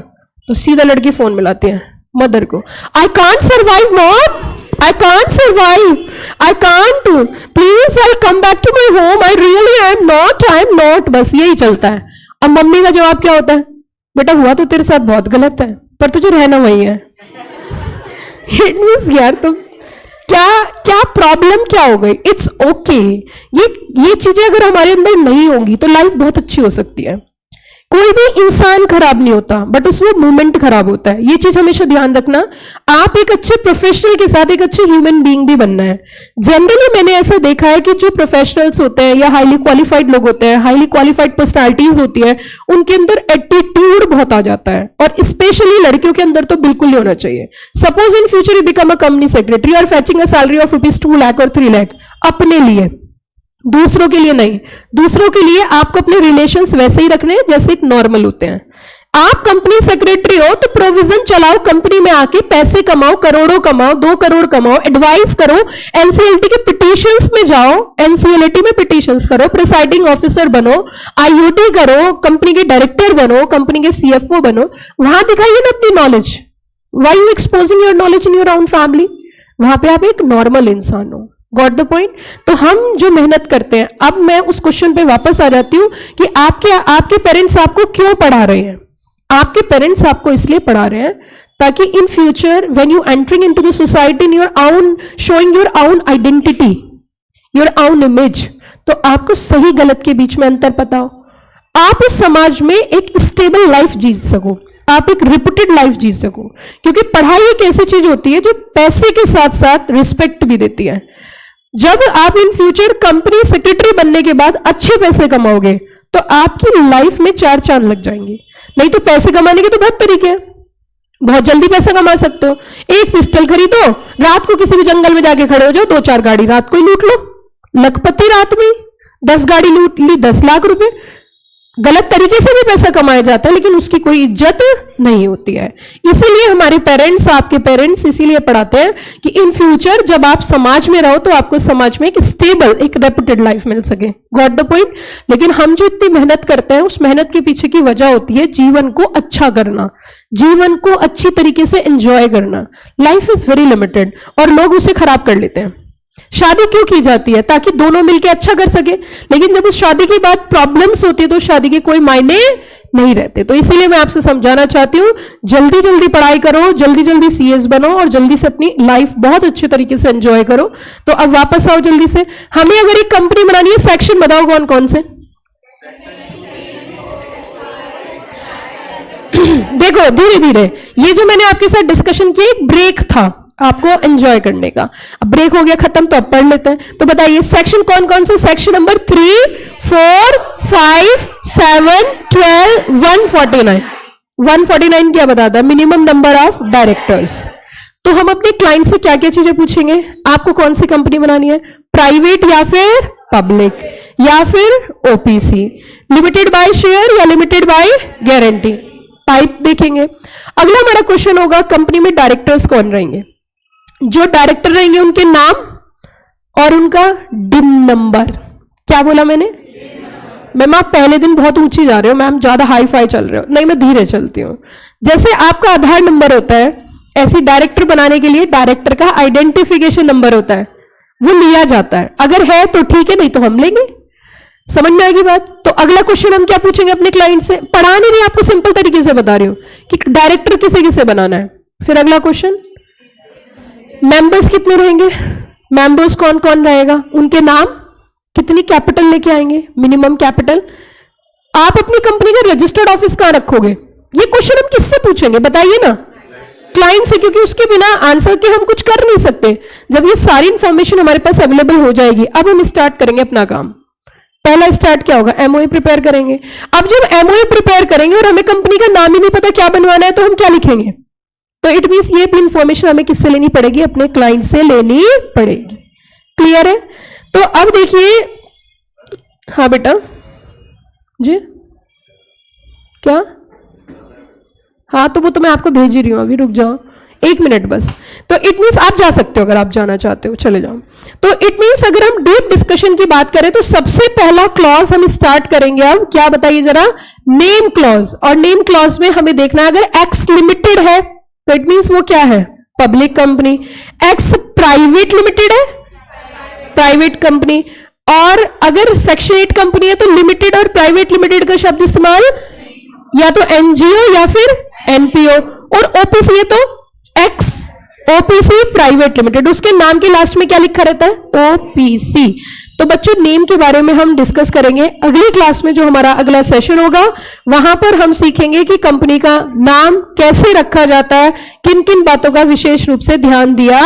तो सीधा लड़की फोन मिलाती है मदर को, I can't survive mom, I can't survive, I can't, please I come back to my home, I really I am not, बस यही चलता है। अब मम्मी का जवाब क्या होता है, बेटा हुआ तो तेरे साथ बहुत गलत है पर तुझे रहना वही है। इट मींस यार तुम क्या प्रॉब्लम क्या हो गई, इट्स ओके। ये चीजें अगर हमारे अंदर नहीं होंगी तो लाइफ बहुत अच्छी हो सकती है। कोई भी इंसान खराब नहीं होता, बट उसमें मूवमेंट खराब होता है। ये चीज हमेशा ध्यान रखना। आप एक अच्छे प्रोफेशनल के साथ एक अच्छे ह्यूमन बीइंग भी बनना है। जनरली मैंने ऐसा देखा है कि जो प्रोफेशनल्स होते हैं या हाईली क्वालिफाइड लोग होते हैं, हाईली क्वालिफाइड पर्सनालिटीज होती है, उनके अंदर एटीट्यूड बहुत आ जाता है, और स्पेशली लड़कियों के अंदर तो बिल्कुल नहीं होना चाहिए। Suppose in future you become a company secretary और fetching a salary of ₹2 lakh और 3 लाख अपने लिए, दूसरों के लिए नहीं। दूसरों के लिए आपको अपने रिलेशंस वैसे ही रखने हैं जैसे एक नॉर्मल होते हैं। आप कंपनी सेक्रेटरी हो तो प्रोविजन चलाओ, कंपनी में आके पैसे कमाओ, करोड़ों कमाओ, 2 करोड़ कमाओ, एडवाइस करो, एनसीएलटी के पिटीशंस में जाओ, एनसीएलटी में पिटीशंस करो, प्रिसाइडिंग ऑफिसर बनो, आईओटी करो, कंपनी के डायरेक्टर बनो, कंपनी के सीएफओ बनो, वहां दिखाइए ना अपनी knowledge. Why you exposing your knowledge in your own family? वहां पे आप एक नॉर्मल इंसान हो। Got the point? तो हम जो मेहनत करते हैं, अब मैं उस क्वेश्चन पे वापस आ जाती हूं कि आपके पेरेंट्स आपको क्यों पढ़ा रहे हैं? आपके पेरेंट्स आपको इसलिए पढ़ा रहे हैं ताकि in future when you entering into the society in your own, showing your own identity, your own image, तो आपको सही गलत के बीच में अंतर पता हो, आप उस समाज में एक स्टेबल लाइफ जी सको, आप एक रिप्यूटेड लाइफ जी सको। क्योंकि पढ़ाई एक ऐसी चीज होती है जो पैसे के साथ साथ रिस्पेक्ट भी देती है। जब आप इन फ्यूचर कंपनी सेक्रेटरी बनने के बाद अच्छे पैसे कमाओगे तो आपकी लाइफ में 4 चांद लग जाएंगे। नहीं तो पैसे कमाने के तो बहुत तरीके हैं, बहुत जल्दी पैसा कमा सकते हो। एक पिस्टल खरीदो, रात को किसी भी जंगल में जाके खड़े हो जाओ, 2-4 गाड़ी रात को ही लूट लो, लखपति रात में 10 गाड़ी लूट ली, 10 लाख रुपए। गलत तरीके से भी पैसा कमाया जाता है, लेकिन उसकी कोई इज्जत नहीं होती है। इसीलिए हमारे पेरेंट्स, आपके पेरेंट्स इसीलिए पढ़ाते हैं कि इन फ्यूचर जब आप समाज में रहो तो आपको समाज में एक स्टेबल, एक रेपुटेड लाइफ मिल सके। Got the point. लेकिन हम जो इतनी मेहनत करते हैं, उस मेहनत के पीछे की वजह होती है जीवन को अच्छा करना, जीवन को अच्छी तरीके से एंजॉय करना। लाइफ इज वेरी लिमिटेड और लोग उसे खराब कर लेते हैं। शादी क्यों की जाती है? ताकि दोनों मिलकर अच्छा कर सके। लेकिन जब उस शादी की बात प्रॉब्लम्स होती है तो शादी के कोई मायने नहीं रहते। तो इसीलिए मैं आपसे समझाना चाहती हूं, जल्दी जल्दी पढ़ाई करो, जल्दी जल्दी सीएस बनो और जल्दी से अपनी लाइफ बहुत अच्छे तरीके से एंजॉय करो। तो अब वापस आओ जल्दी से। हमें अगर एक कंपनी बनानी है, सेक्शन बताओ कौन कौन से। देखो धीरे धीरे, ये जो मैंने आपके साथ डिस्कशन किया एक ब्रेक था आपको एंजॉय करने का। अब ब्रेक हो गया खत्म, तो अब पढ़ लेते हैं। तो बताइए सेक्शन कौन कौन से? Section number 3, 4, 5, 7, 12, 149। 149 क्या बताता है? Minimum number of directors. तो हम अपने क्लाइंट से क्या क्या चीजें पूछेंगे? आपको कौन सी कंपनी बनानी है? प्राइवेट या फिर पब्लिक या फिर ओपीसी, लिमिटेड बाय शेयर या लिमिटेड बाय गारंटी। टाइप देखेंगे। अगला हमारा क्वेश्चन होगा, कंपनी में डायरेक्टर्स कौन रहेंगे? जो डायरेक्टर रहेंगे उनके नाम और उनका डिन नंबर। क्या बोला मैंने? मैम आप पहले दिन बहुत ऊंची जा रहे हो, मैम ज्यादा हाई फाई चल रहे हो। नहीं, मैं धीरे चलती हूं। जैसे आपका आधार नंबर होता है, ऐसे डायरेक्टर बनाने के लिए डायरेक्टर का आइडेंटिफिकेशन नंबर होता है, वो लिया जाता है। अगर है तो ठीक है, नहीं तो हम लेंगे। समझ में आएगी बात? तो अगला क्वेश्चन हम क्या पूछेंगे अपने क्लाइंट से? पढ़ाने नहीं, आपको सिंपल तरीके से बता रही हूं कि डायरेक्टर किसे किसे बनाना है। फिर अगला क्वेश्चन, मेंबर्स कितने रहेंगे? मेंबर्स कौन कौन रहेगा? उनके नाम, कितनी कैपिटल लेके आएंगे, मिनिमम कैपिटल। आप अपनी कंपनी का रजिस्टर्ड ऑफिस कहां रखोगे? ये क्वेश्चन हम किससे पूछेंगे बताइए ना? क्लाइंट से, क्योंकि उसके बिना आंसर के हम कुछ कर नहीं सकते। जब ये सारी इंफॉर्मेशन हमारे पास अवेलेबल हो जाएगी, अब हम स्टार्ट करेंगे अपना काम। पहला स्टार्ट क्या होगा? एमओए प्रिपेयर करेंगे। अब जब एमओए प्रिपेयर करेंगे और हमें कंपनी का नाम ही नहीं पता क्या बनवाना है, तो हम क्या लिखेंगे? तो इट मींस ये भी इंफॉर्मेशन हमें किससे लेनी पड़ेगी? अपने क्लाइंट से लेनी पड़ेगी। क्लियर है? तो अब देखिए, हाँ बेटा जी, क्या? हाँ तो वो तो मैं आपको भेज ही रही हूं, अभी रुक जाओ 1 मिनट बस। तो इट मीन्स आप जा सकते हो, अगर आप जाना चाहते हो चले जाओ। तो इट मीन्स अगर हम डीप डिस्कशन की बात करें तो सबसे पहला क्लॉज हम स्टार्ट करेंगे। अब क्या बताइए जरा? Name clause. और नेम क्लॉज में हमें देखना है, अगर एक्स लिमिटेड है तो इट मीन्स वो क्या है? Public company. X private limited है, प्राइवेट कंपनी। और अगर सेक्शन 8 कंपनी है तो लिमिटेड और प्राइवेट लिमिटेड का शब्द इस्तेमाल या तो एनजीओ या फिर एनपीओ। और ओपीसी है तो एक्स ओपीसी प्राइवेट लिमिटेड, उसके नाम के लास्ट में क्या लिखा रहता है? ओपीसी। तो बच्चों नेम के बारे में हम डिस्कस करेंगे अगली क्लास में, जो हमारा अगला सेशन होगा। वहां पर हम सीखेंगे कि कंपनी का नाम कैसे रखा जाता है, किन किन बातों का विशेष रूप से ध्यान दिया